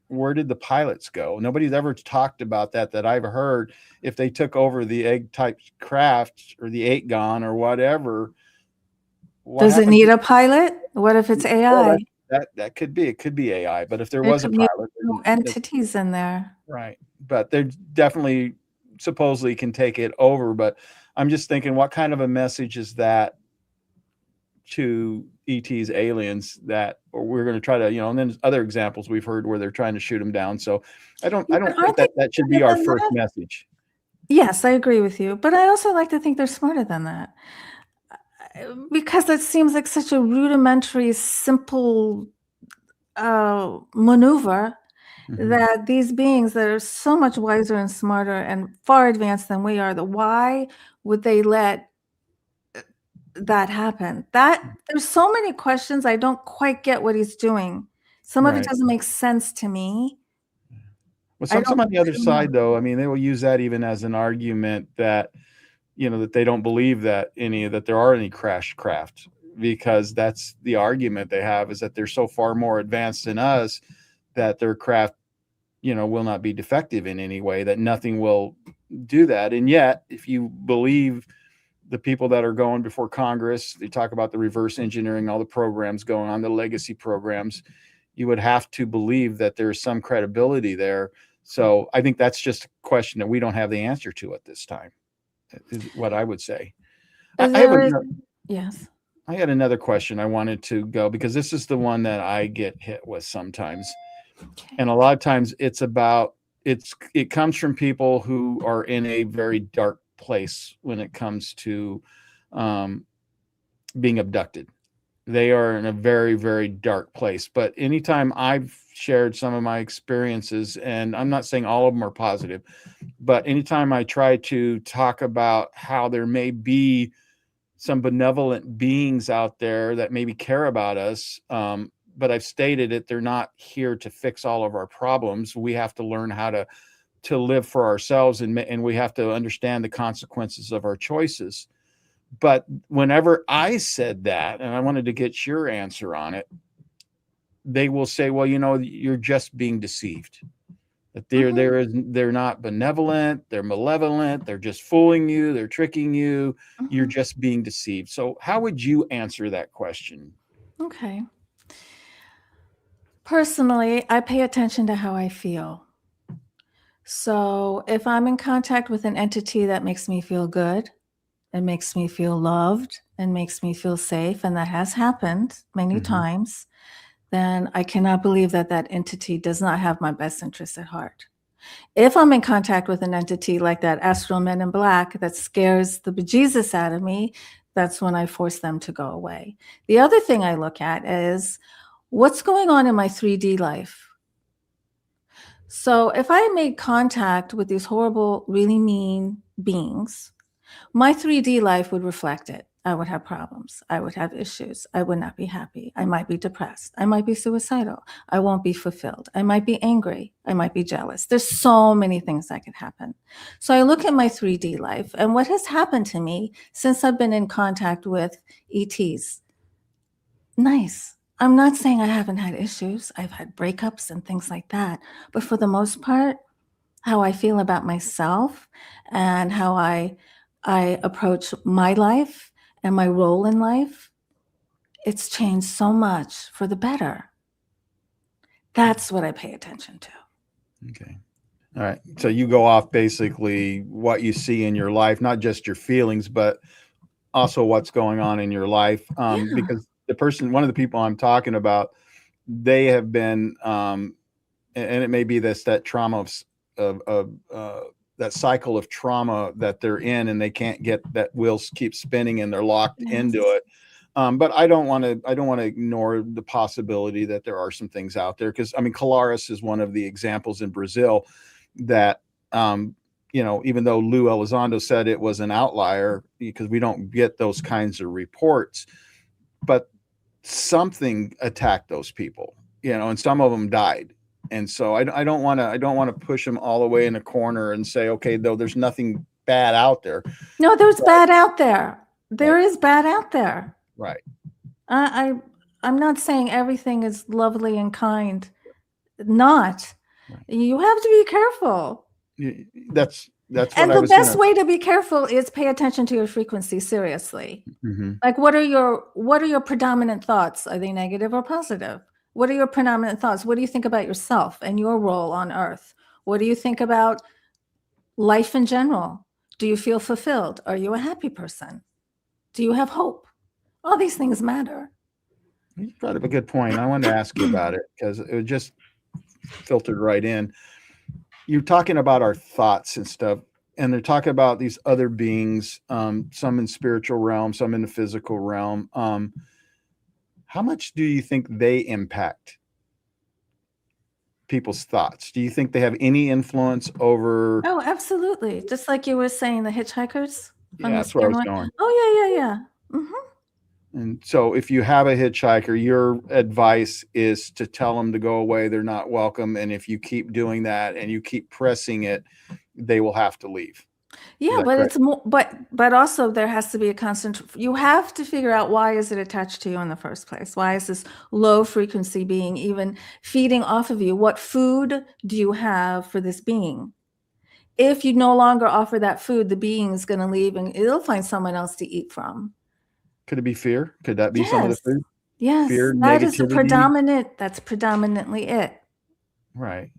where did the pilots go? Nobody's ever talked about that I've heard. If they took over the egg type craft or the 8-gon or whatever. Does it need a pilot? What if it's AI? That could be. It could be AI. But if there was a pilot, entities in there. Right. But they're definitely supposedly can take it over. But I'm just thinking, what kind of a message is that to ET's aliens, that, or we're going to try to, and then other examples we've heard where they're trying to shoot them down. So I don't think that should be our first message. Yes, I agree with you. But I also like to think they're smarter than that, because it seems like such a rudimentary, simple maneuver that these beings that are so much wiser and smarter and far advanced than we are, why would they let that happen? There's so many questions. I don't quite get what he's doing. Some of it doesn't make sense to me. Well, some on the other side, though, I mean, they will use that even as an argument that, that they don't believe that there are any crashed craft, because that's the argument they have, is that they're so far more advanced than us that their craft, will not be defective in any way, that nothing will do that. And yet, if you believe the people that are going before Congress, they talk about the reverse engineering, all the programs going on, the legacy programs, you would have to believe that there's some credibility there. So I think that's just a question that we don't have the answer to at this time, is what I would say. Yes. I had another question I wanted to go, because this is the one that I get hit with sometimes. Okay. And a lot of times it comes from people who are in a very dark place when it comes to being abducted. They are in a very, very dark place. But anytime I've shared some of my experiences, and I'm not saying all of them are positive, but anytime I try to talk about how there may be some benevolent beings out there that maybe care about us, but I've stated it, they're not here to fix all of our problems. We have to learn how to live for ourselves, and we have to understand the consequences of our choices. But whenever I said that, and I wanted to get your answer on it, they will say, well, you're just being deceived. That they're not benevolent, they're malevolent, they're just fooling you, they're tricking you, you're just being deceived. So how would you answer that question? Okay. Personally, I pay attention to how I feel. So if I'm in contact with an entity that makes me feel good, and makes me feel loved, and makes me feel safe, and that has happened many times, then I cannot believe that entity does not have my best interest at heart. If I'm in contact with an entity like that astral men in black that scares the bejesus out of me, that's when I force them to go away. The other thing I look at is what's going on in my 3D life. So if I made contact with these horrible, really mean beings, my 3D life would reflect it. I would have problems. I would have issues. I would not be happy. I might be depressed. I might be suicidal. I won't be fulfilled. I might be angry. I might be jealous. There's so many things that could happen. So I look at my 3D life and what has happened to me since I've been in contact with ETs. Nice. I'm not saying I haven't had issues. I've had breakups and things like that. But for the most part, how I feel about myself and how I approach my life and my role in life, it's changed so much for the better. That's what I pay attention to. Okay. All right. So you go off basically what you see in your life, not just your feelings, but also what's going on in your life. Because one of the people I'm talking about, they have been, and it may be that trauma of that cycle of trauma that they're in, and they can't get that wheels keep spinning and they're locked into it. But I don't want to ignore the possibility that there are some things out there. Because I mean, Colares is one of the examples in Brazil that, even though Lou Elizondo said it was an outlier because we don't get those kinds of reports, but something attacked those people, and some of them died. And so I don't want to push them all the way in a corner and say, okay, though there's nothing bad out there. No, there's bad out there. There is bad out there. Right. I'm not saying everything is lovely and kind. Not. Right. You have to be careful. That's what and the best way to be careful is pay attention to your frequency. Seriously. Mm-hmm. Like, what are your predominant thoughts? Are they negative or positive? What are your predominant thoughts? What do you think about yourself and your role on earth? What do you think about life in general? Do you feel fulfilled? Are you a happy person? Do you have hope? All these things matter. You brought up a good point. I wanted to ask you about it because it just filtered right in. You're talking about our thoughts and stuff, and they're talking about these other beings, some in spiritual realm, some in the physical realm. How much do you think they impact people's thoughts? Do you think they have any influence over? Oh, absolutely. Just like you were saying, the hitchhikers. Yeah, that's where I was going. Oh, yeah. Mm-hmm. And so if you have a hitchhiker, your advice is to tell them to go away. They're not welcome. And if you keep doing that and you keep pressing it, they will have to leave. Yeah, but correct? It's more, but also there has to be a constant, you have to figure out why is it attached to you in the first place? Why is this low frequency being even feeding off of you? What food do you have for this being? If you no longer offer that food, the being is going to leave and it'll find someone else to eat from. Could it be fear? Could that be some of the food? Yes, fear, that is the predominant. That's predominantly it. Right.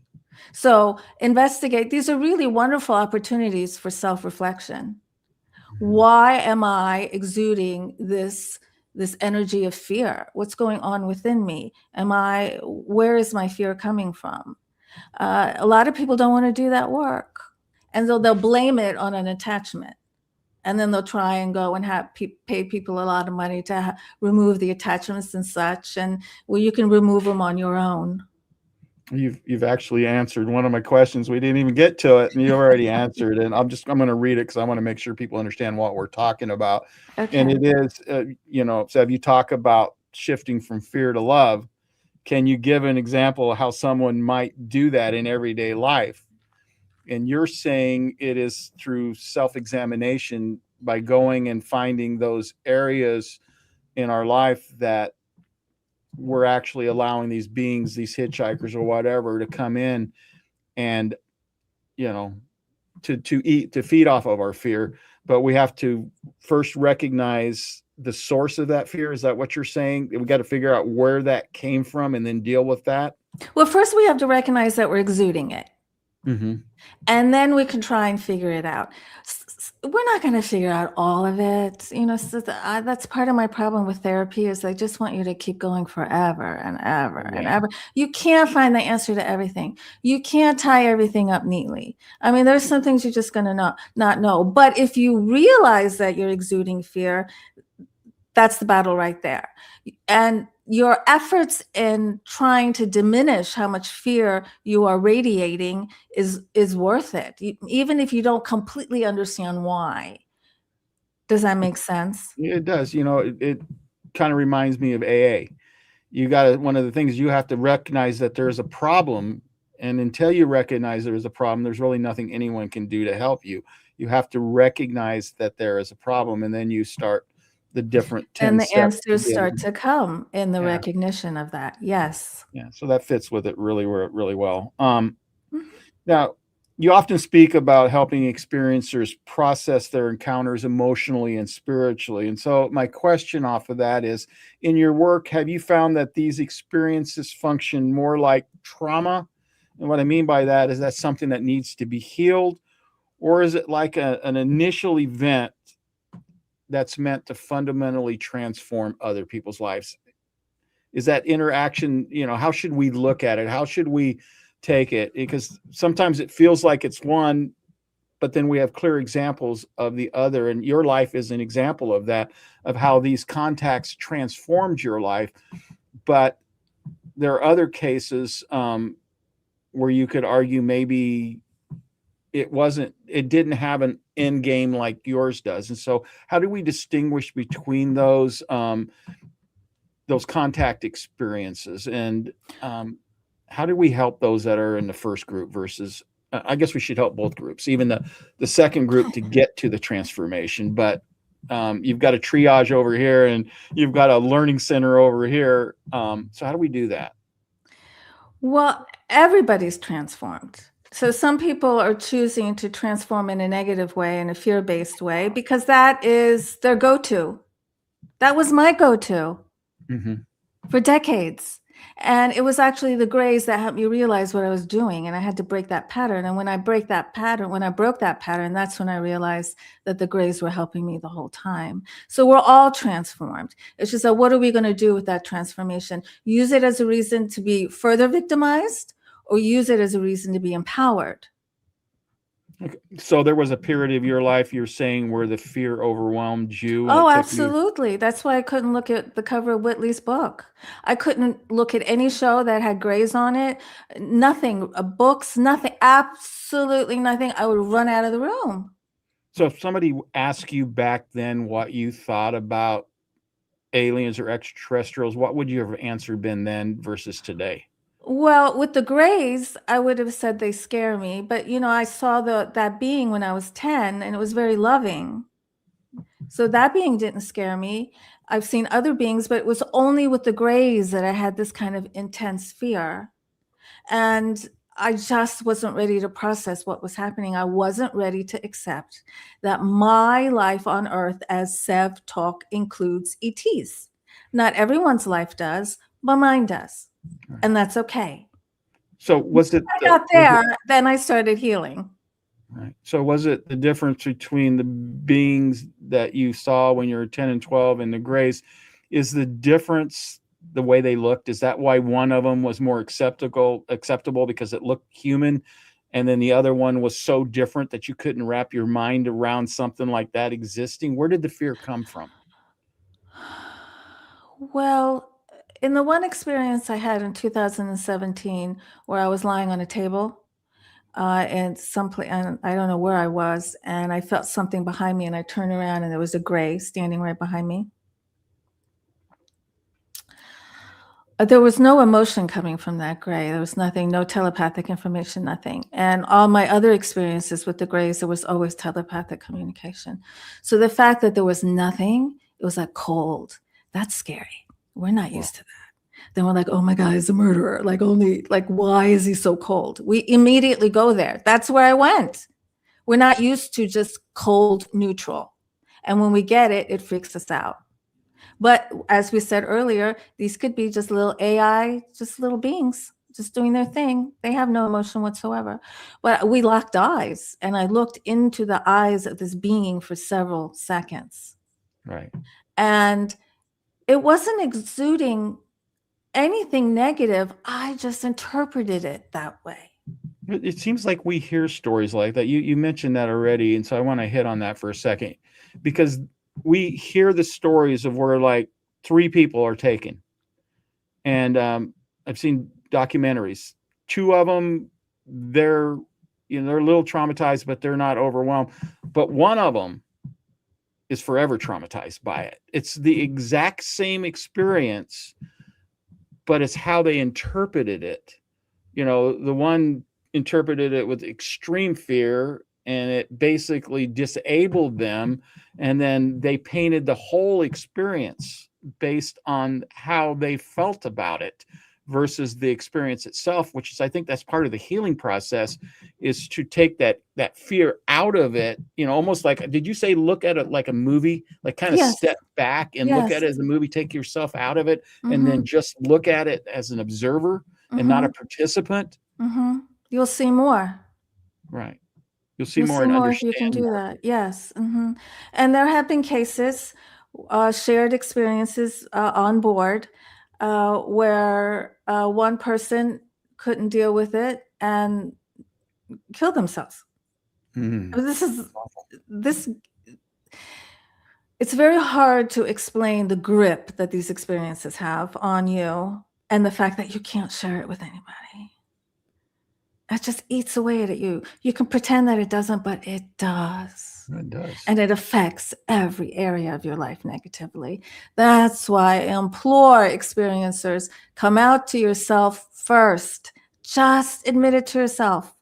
So investigate. These are really wonderful opportunities for self-reflection. Mm-hmm. Why am I exuding this energy of fear? What's going on within me? Where is my fear coming from? A lot of people don't want to do that work, and they'll blame it on an attachment. And then they'll try and go and pay people a lot of money to remove the attachments and such. And you can remove them on your own. You've actually answered one of my questions. We didn't even get to it, and you already answered. And I'm going to read it because I want to make sure people understand what we're talking about. Okay. And it is, Sev, you talk about shifting from fear to love. Can you give an example of how someone might do that in everyday life? And you're saying it is through self-examination by going and finding those areas in our life that we're actually allowing these beings, these hitchhikers or whatever, to come in and, to feed off of our fear. But we have to first recognize the source of that fear. Is that what you're saying? We got to figure out where that came from and then deal with that? Well, first we have to recognize that we're exuding it. Mm-hmm. And then we can try and figure it out. We're not going to figure out all of it. So that's part of my problem with therapy is I just want you to keep going forever and ever and ever. You can't find the answer to everything. You can't tie everything up neatly. I mean, there's some things you're just going to not know. But if you realize that you're exuding fear, that's the battle right there. And your efforts in trying to diminish how much fear you are radiating is worth it, even if you don't completely understand why. Does that make sense? It does. It kind of reminds me of AA. One of the things you have to recognize that there's a problem. And until you recognize there's a problem, there's really nothing anyone can do to help you. You have to recognize that there is a problem, and then you start the different 10 and the answers start to come in the recognition of that. Yes. Yeah. So that fits with it really well. Now, You often speak about helping experiencers process their encounters emotionally and spiritually. And so, my question off of that is, in your work, have you found that these experiences function more like trauma? And what I mean by that is that something that needs to be healed, or is it like an initial event that's meant to fundamentally transform other people's lives? Is that interaction, how should we look at it? How should we take it? Because sometimes it feels like it's one, but then we have clear examples of the other. And your life is an example of that, of how these contacts transformed your life. But there are other cases where you could argue maybe it didn't have an end game like yours does. And so how do we distinguish between those contact experiences, and how do we help those that are in the first group versus, I guess we should help both groups, even the second group, to get to the transformation. But you've got a triage over here and you've got a learning center over here. So how do we do that? Well, everybody's transformed. So some people are choosing to transform in a negative way, in a fear-based way, because that is their go-to. That was my go-to for decades. And it was actually the grays that helped me realize what I was doing. And I had to break that pattern. And when I broke that pattern, that's when I realized that the grays were helping me the whole time. So we're all transformed. It's just what are we going to do with that transformation? Use it as a reason to be further victimized, or use it as a reason to be empowered? Okay. So there was a period of your life, you're saying, where the fear overwhelmed you. Oh, absolutely. That's why I couldn't look at the cover of Whitley's book. I couldn't look at any show that had grays on it. Nothing, books, nothing, absolutely nothing. I would run out of the room. So if somebody asked you back then what you thought about aliens or extraterrestrials, what would your answer been then versus today? Well, with the grays, I would have said they scare me. But, I saw that being when I was 10, and it was very loving. So that being didn't scare me. I've seen other beings, but it was only with the grays that I had this kind of intense fear. And I just wasn't ready to process what was happening. I wasn't ready to accept that my life on Earth as Sev Tok includes ETs. Not everyone's life does, but mine does. And that's okay. So was it? I got there, then I started healing. Right. So was it the difference between the beings that you saw when you were 10 and 12 and the grays? Is the difference the way they looked? Is that why one of them was more acceptable because it looked human, and then the other one was so different that you couldn't wrap your mind around something like that existing? Where did the fear come from? Well, in the one experience I had in 2017, where I was lying on a table and I don't know where I was, and I felt something behind me, and I turned around and there was a gray standing right behind me. There was no emotion coming from that gray. There was nothing, no telepathic information, nothing. And all my other experiences with the grays, there was always telepathic communication. So the fact that there was nothing, it was like cold. That's scary. We're not used to that. Then we're like, oh my God, he's a murderer. Why is he so cold? We immediately go there. That's where I went. We're not used to just cold neutral. And when we get it, it freaks us out. But as we said earlier, these could be just little AI, just little beings, just doing their thing. They have no emotion whatsoever. But we locked eyes, and I looked into the eyes of this being for several seconds. Right. And it wasn't exuding anything negative. I just interpreted it that way. It seems like we hear stories like that. You mentioned that already, and so I want to hit on that for a second, because we hear the stories of where like 3 people are taken, and I've seen documentaries. 2 of them, they're a little traumatized, but they're not overwhelmed. But one of them is forever traumatized by it. It's the exact same experience, but it's how they interpreted it. The one interpreted it with extreme fear, and it basically disabled them. And then they painted the whole experience based on how they felt about it, versus the experience itself, which is, I think that's part of the healing process, is to take that fear out of it, almost like, did you say look at it like a movie, like kind of Yes. step back and look at Yes. it as a movie, take yourself out of it, and Mhm. then just look at it as an observer and not a Mhm. participant. Mhm. You'll see more. Right. You'll see You'll more see and more if you can understand do more. that. Yes. Mhm. And there have been cases, shared experiences, on board, where, one person couldn't deal with it and killed themselves. Mhm. This it's very hard to explain the grip that these experiences have on you and the fact that you can't share it with anybody. It just eats away at you. You can pretend that it doesn't, but it does. It does. And it affects every area of your life negatively. That's why I implore experiencers, come out to yourself first. Just admit it to yourself.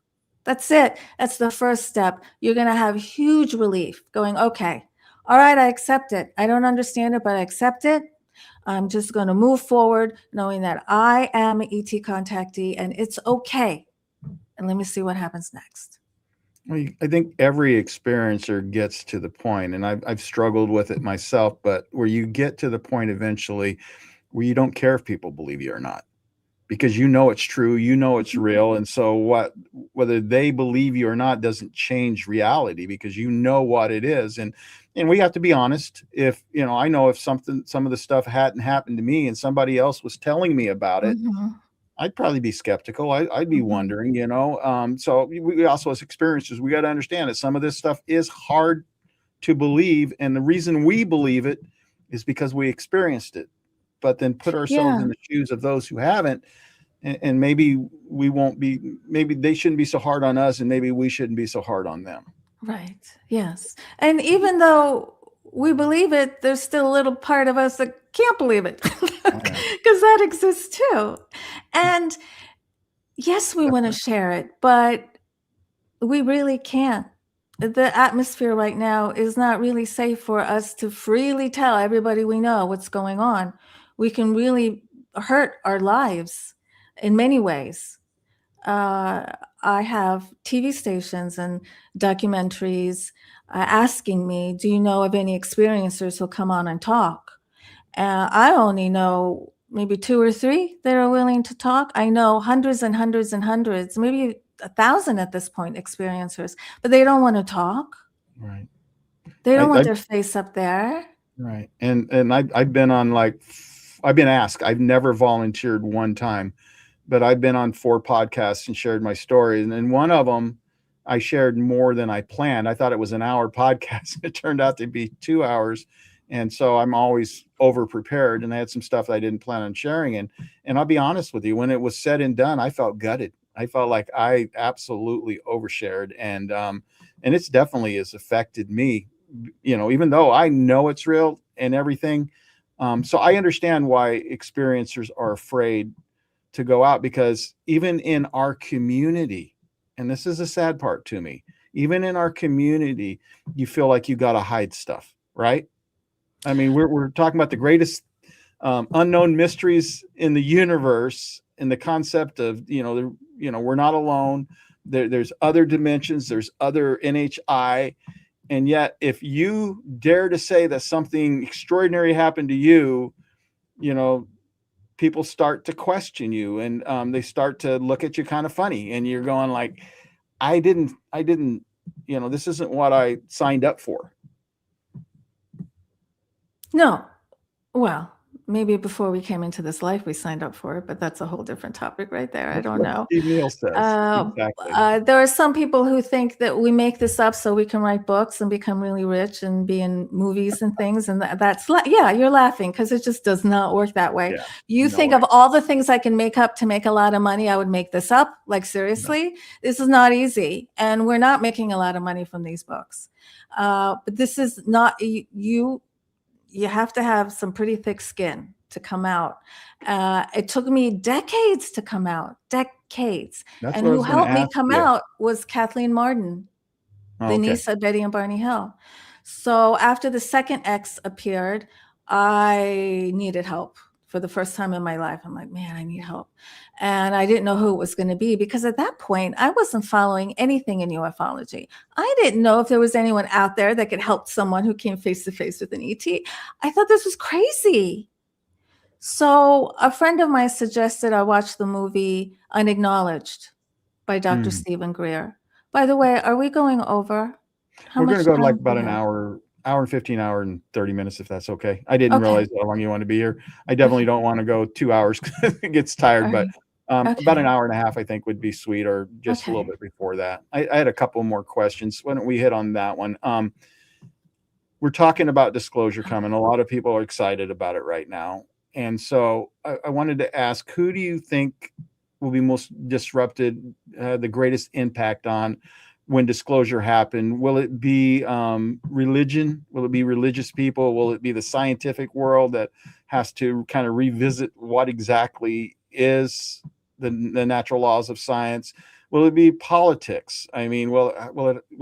That's it. That's the first step. You're going to have huge relief going, okay, all right, I accept it. I don't understand it, but I accept it. I'm just going to move forward knowing that I am an ET contactee and it's okay. And let me see what happens next. I think every experiencer gets to the point, and I've struggled with it myself, but where you get to the point eventually where you don't care if people believe you or not, because it's true, it's real. And so whether they believe you or not doesn't change reality, because what it is. And we have to be honest. If, I know if some of the stuff hadn't happened to me and somebody else was telling me about it, Mhm. I'd probably be skeptical. I'd be Mhm. wondering. So we also, as experiencers, we got to understand that some of this stuff is hard to believe. And the reason we believe it is because we experienced it, but then put ourselves Yeah. in the shoes of those who haven't. And maybe maybe they shouldn't be so hard on us, and maybe we shouldn't be so hard on them. Right. Yes. And even though we believe it, there's still a little part of us that can't believe it because that exists too. And yes, we want to share it, but we really can't. The atmosphere right now is not really safe for us to freely tell everybody we know what's going on. We can really hurt our lives in many ways. I have TV stations and documentaries asking me, do you know of any experiencers who'll come on and talk? I only know maybe 2 or 3 that are willing to talk. I know hundreds and hundreds and hundreds, maybe 1,000 at this point, experiencers, but they don't want to talk. Right. They don't want I their face up there. Right. And I've been on, like, I've been asked. I've never volunteered one time, but I've been on 4 podcasts and shared my story. And in one of them, I shared more than I planned. I thought it was an hour podcast. It turned out to be 2 hours. And so I'm always over prepared, and I had some stuff that I didn't plan on sharing. And I'll be honest with you, when it was said and done, I felt gutted. I felt like I absolutely overshared. And it's definitely has affected me, even though I know it's real and everything. So I understand why experiencers are afraid to go out, because even in our community, and this is a sad part to me, even in our community, you feel like you got to hide stuff, right? I mean, we're talking about the greatest unknown mysteries in the universe, and the concept of, we're not alone. There's other dimensions, there's other NHI. And yet, if you dare to say that something extraordinary happened to you, people start to question you, and they start to look at you kind of funny, and you're going like, I didn't, this isn't what I signed up for. No. Well, maybe before we came into this life, we signed up for it, but that's a whole different topic right there. I don't know. Steve Neal says. Exactly. There are some people who think that we make this up so we can write books and become really rich and be in movies and things. And that's, yeah, you're laughing because it just does not work that way. Yeah, You no think way. of all the things I can make up to make a lot of money. I would make this up. Like, seriously, this is not easy. And we're not making a lot of money from these books. But this is not, you have to have some pretty thick skin to come out. It took me decades to come out, decades. That's And what I who was gonna helped me ask come you. out was Kathleen Marden, Oh, the okay. niece of Betty and Barney Hill. So after the second X appeared, I needed help. for the first time in my life. I'm like, man, I need help. And I didn't know who it was going to be, because at that point, I wasn't following anything in ufology. I didn't know if there was anyone out there that could help someone who came face to face with an ET. I thought this was crazy. So a friend of mine suggested I watch the movie Unacknowledged by Dr. Stephen Greer. By the way, are we going over? We're going to go like time about do an we have? hour and 15, hour and 30 minutes, if that's okay. I didn't Okay. realize how long you want to be here. I definitely don't want to go 2 hours because it gets tired, All but right. about an Okay. hour and a half, I think, would be sweet, or just a little Okay. bit before that. I had a couple more questions. Why don't we hit on that one? We're talking about disclosure coming. A lot of people are excited about it right now. And so I wanted to ask, who do you think will be most disrupted, the greatest impact on when disclosure happen? Will it be religion? Will it be religious people? Will it be the scientific world that has to kind of revisit what exactly is the natural laws of science? Will it be politics? I mean, will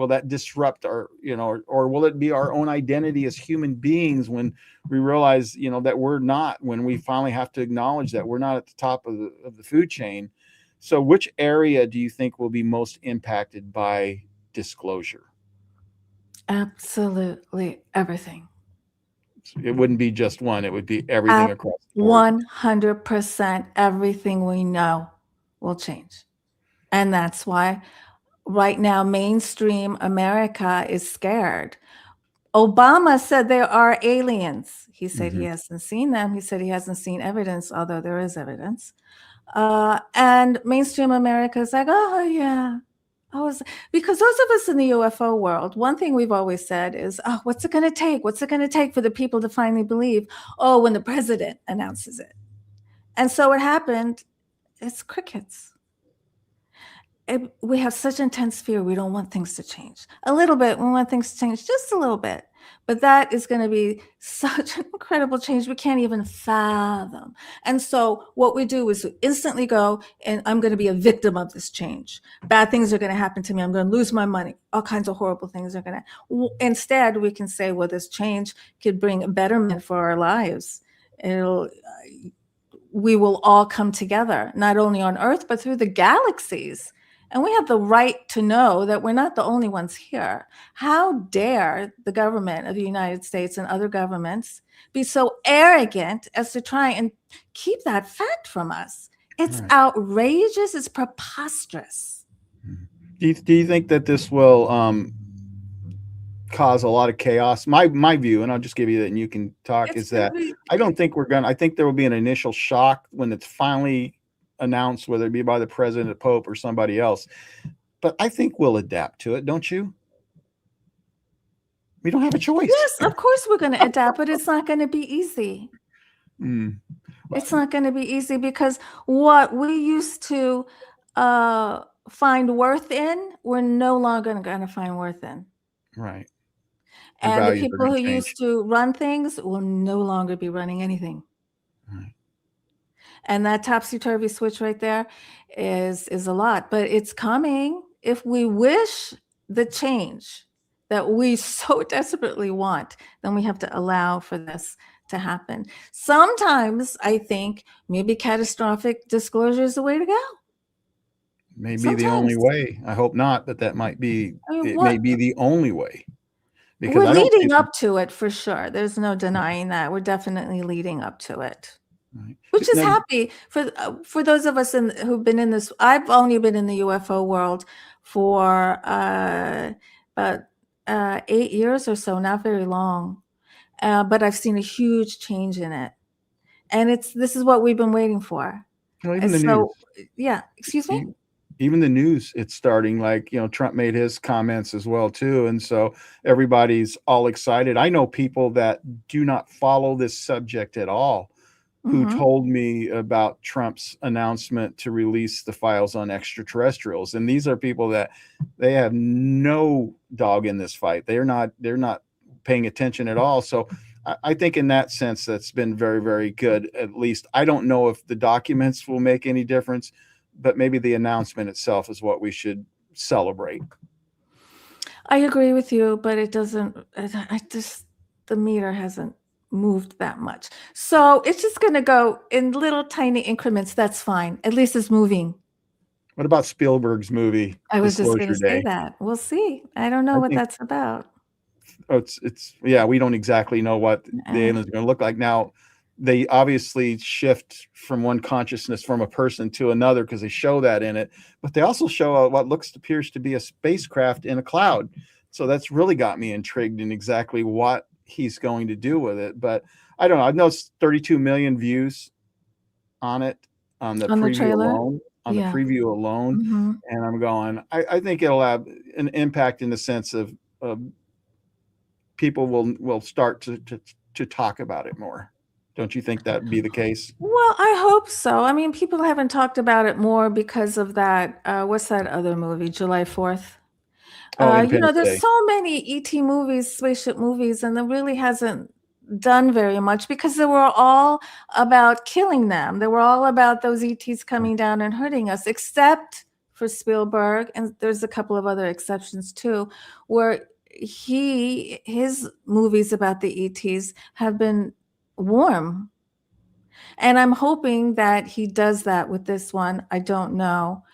that disrupt our, or will it be our own identity as human beings when we realize, that we're not, when we finally have to acknowledge that we're not at the top of the food chain? So which area do you think will be most impacted by disclosure? Absolutely everything. It wouldn't be just one, it would be everything across the board. 100% everything we know will change. And that's why right now mainstream America is scared. Obama said there are aliens. He said he hasn't seen them. He said he hasn't seen evidence, although there is evidence. And mainstream America is like, oh, yeah. Because those of us in the UFO world, one thing we've always said is, oh, what's it going to take? What's it going to take for the people to finally believe? Oh, when the president announces it. And so what happened, it's crickets. We have such intense fear. We don't want things to change. A little bit, we want things to change just a little bit. But that is going to be such an incredible change we can't even fathom. And so what we do is instantly go, and I'm going to be a victim of this change. Bad things are going to happen to me. I'm going to lose my money. All kinds of horrible things are going to. Instead, we can say, well, this change could bring a betterment for our lives. We will all come together, not only on Earth, but through the galaxies. And we have the right to know that we're not the only ones here. How dare the government of the United States and other governments be so arrogant as to try and keep that fact from us? It's outrageous. It's preposterous. Do you think that this will cause a lot of chaos? My view, and I'll just give you that and you can talk, is that I don't think I think there will be an initial shock when it's finally announced, whether it be by the president, the Pope, or somebody else. But I think we'll adapt to it, don't you? We don't have a choice. Yes, of course we're going to adapt, but it's not going to be easy. It's not going to be easy, because what we used to find worth in, we're no longer going to find worth in. Right. And the people who used to run things will no longer be running anything. Right. And that topsy-turvy switch right there is a lot, but it's coming. If we wish the change that we so desperately want, then we have to allow for this to happen. Sometimes I think maybe catastrophic disclosure is the way to go. Maybe the only way. I hope not, but that might be, it may be the only way. Because we're leading up to it for sure. There's no denying that. We're definitely leading up to it. Right. Which is happy for those of us who've been in this. I've only been in the UFO world for about 8 years or so, not very long, but I've seen a huge change in it, and this is what we've been waiting for. Well, even the news. Yeah, excuse me. Even the news, it's starting, like, Trump made his comments as well too, and so everybody's all excited. I know people that do not follow this subject at all, who told me about Trump's announcement to release the files on extraterrestrials. And these are people that they have no dog in this fight. They're not paying attention at all. So I think in that sense, that's been very, very good. At least I don't know if the documents will make any difference, but maybe the announcement itself is what we should celebrate. I agree with you, but it doesn't, the meter hasn't moved that much. So it's just going to go in little tiny increments. That's fine. At least it's moving. What about Spielberg's movie, I was just going Disclosure to say Day? that. We'll see. I don't know I what think that's about. it's yeah, we don't exactly know what the aliens are going to look like. Now, they obviously shift from one consciousness from a person to another because they show that in it, but they also show what appears to be a spacecraft in a cloud. So that's really got me intrigued in exactly what he's going to do with it. But I don't know. I've noticed 32 million views on it on the On the preview trailer? alone. On the Yeah. preview alone, Mhm. and I'm going. I think it'll have an impact in the sense of people will start to talk about it more. Don't you think that'd be the case? Well, I hope so. I mean, people haven't talked about it more because of that. What's that other movie, July 4th? Oh, Independence There's Day. so many ET movies, spaceship movies, and there really hasn't done very much because they were all about killing them. They were all about those ETs coming down and hurting us, except for Spielberg. And there's a couple of other exceptions too, where his movies about the ETs have been warm. And I'm hoping that he does that with this one. I don't know.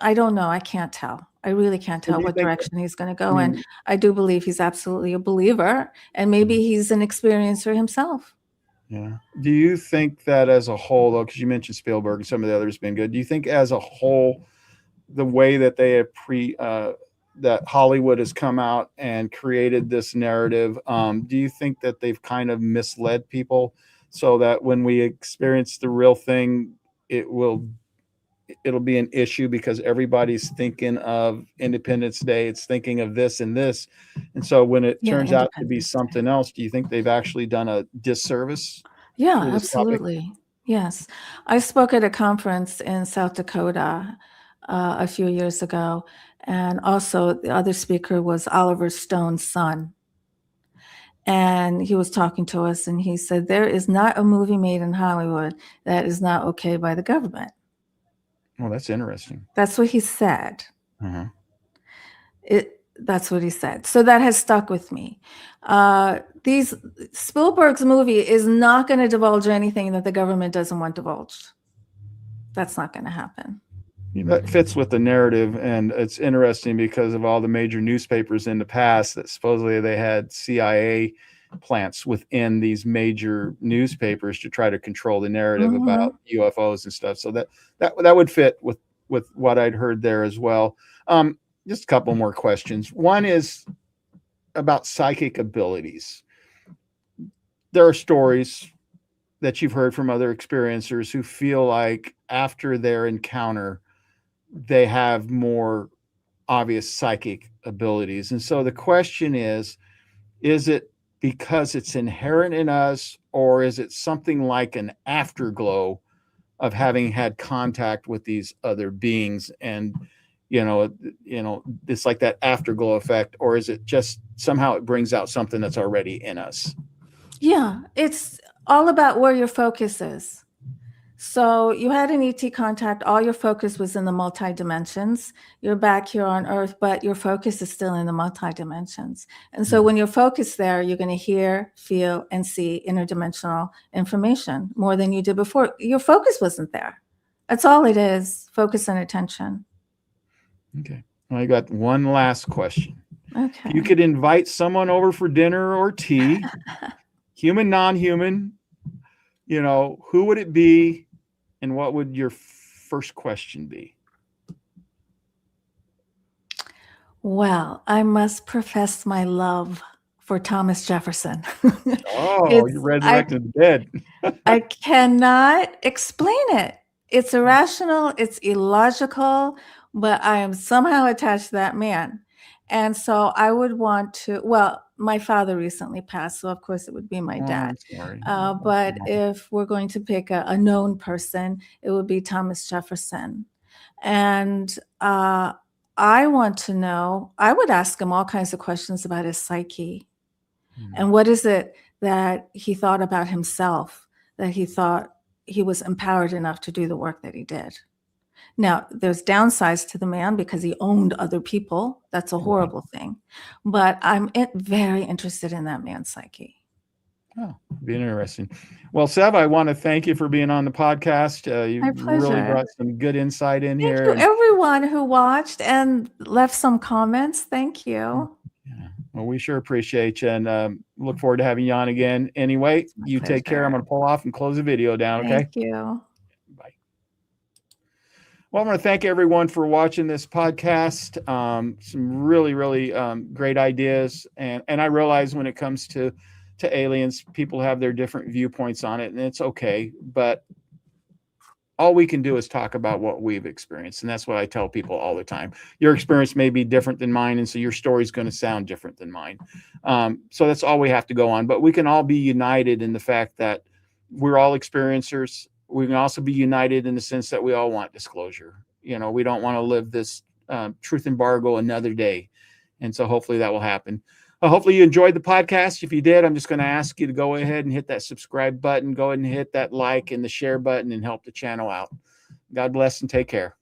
I don't know. I can't tell. I really can't And tell do you what think? direction he's going to I go in. mean, I do believe he's absolutely a believer, and maybe he's an experiencer himself. yeah. Do you think that as a whole, though, because you mentioned Spielberg and some of the others been good, do you think as a whole, the way that they have that Hollywood has come out and created this narrative, do you think that they've kind of misled people so that when we experience the real thing, it'll be an issue because everybody's thinking of Independence Day, it's thinking of this and this, and so when it Yeah, turns out to be Independence Day. something else, do you think they've actually done a disservice Yeah, through this topic? absolutely. Yes. I spoke at a conference in South Dakota a few years ago, and also the other speaker was Oliver Stone's son. And he was talking to us, and he said, there is not a movie made in Hollywood that is not okay by the government. Oh, that's interesting. That's what he said. Uh-huh. That's what he said. So that has stuck with me. Spielberg's movie is not going to divulge anything that the government doesn't want divulged. That's not going to happen. That fits with the narrative, and it's interesting because of all the major newspapers in the past that supposedly they had CIA plants within these major newspapers to try to control the narrative about UFOs and stuff. So that would fit with what I'd heard there as well. Just a couple more questions. One is about psychic abilities. There are stories that you've heard from other experiencers who feel like after their encounter, they have more obvious psychic abilities. And so the question is it because it's inherent in us, or is it something like an afterglow of having had contact with these other beings? And, it's like that afterglow effect, or is it just somehow it brings out something that's already in us? Yeah, it's all about where your focus is. So you had an ET contact, all your focus was in the multi-dimensions. You're back here on Earth, but your focus is still in the multi-dimensions. And so when you're focused there, you're going to hear, feel, and see interdimensional information more than you did before. Your focus wasn't there. That's all it is, focus and attention. Okay. I got one last question. Okay. If you could invite someone over for dinner or tea, human, non-human, who would it be? And what would your first question be? Well, I must profess my love for Thomas Jefferson. Oh, you resurrected the dead. I cannot explain it. It's irrational, it's illogical, but I am somehow attached to that man. And so I would want to, well, my father recently passed, so of course it would be my dad. Sorry. But if we're going to pick a known person, it would be Thomas Jefferson. And I want to know, I would ask him all kinds of questions about his psyche. And what is it that he thought about himself, that he thought he was empowered enough to do the work that he did? Now, there's downsides to the man because he owned other people. That's a horrible thing. But I'm very interested in that man's psyche. Oh, be interesting. Well, Sev, I want to thank you for being on the podcast. You My really pleasure. brought some good insight in Thank here. you, And, everyone who watched and left some comments. Thank you. yeah, well, we sure appreciate you, and look forward to having you on again. Anyway, It's my you take care. I'm pleasure. going to pull off and close the video down. Okay. Thank you. Bye. Well, I want to thank everyone for watching this podcast. Some really, really great ideas, and I realize when it comes to aliens, people have their different viewpoints on it, and it's okay. But all we can do is talk about what we've experienced, and that's what I tell people all the time. Your experience may be different than mine, and so your story is going to sound different than mine. So that's all we have to go on. But we can all be united in the fact that we're all experiencers. We can also be united in the sense that we all want disclosure. You know, we don't want to live this truth embargo another day. And so hopefully that will happen. Hopefully you enjoyed the podcast. If you did, I'm just going to ask you to go ahead and hit that subscribe button, go ahead and hit that like and the share button and help the channel out. God bless and take care.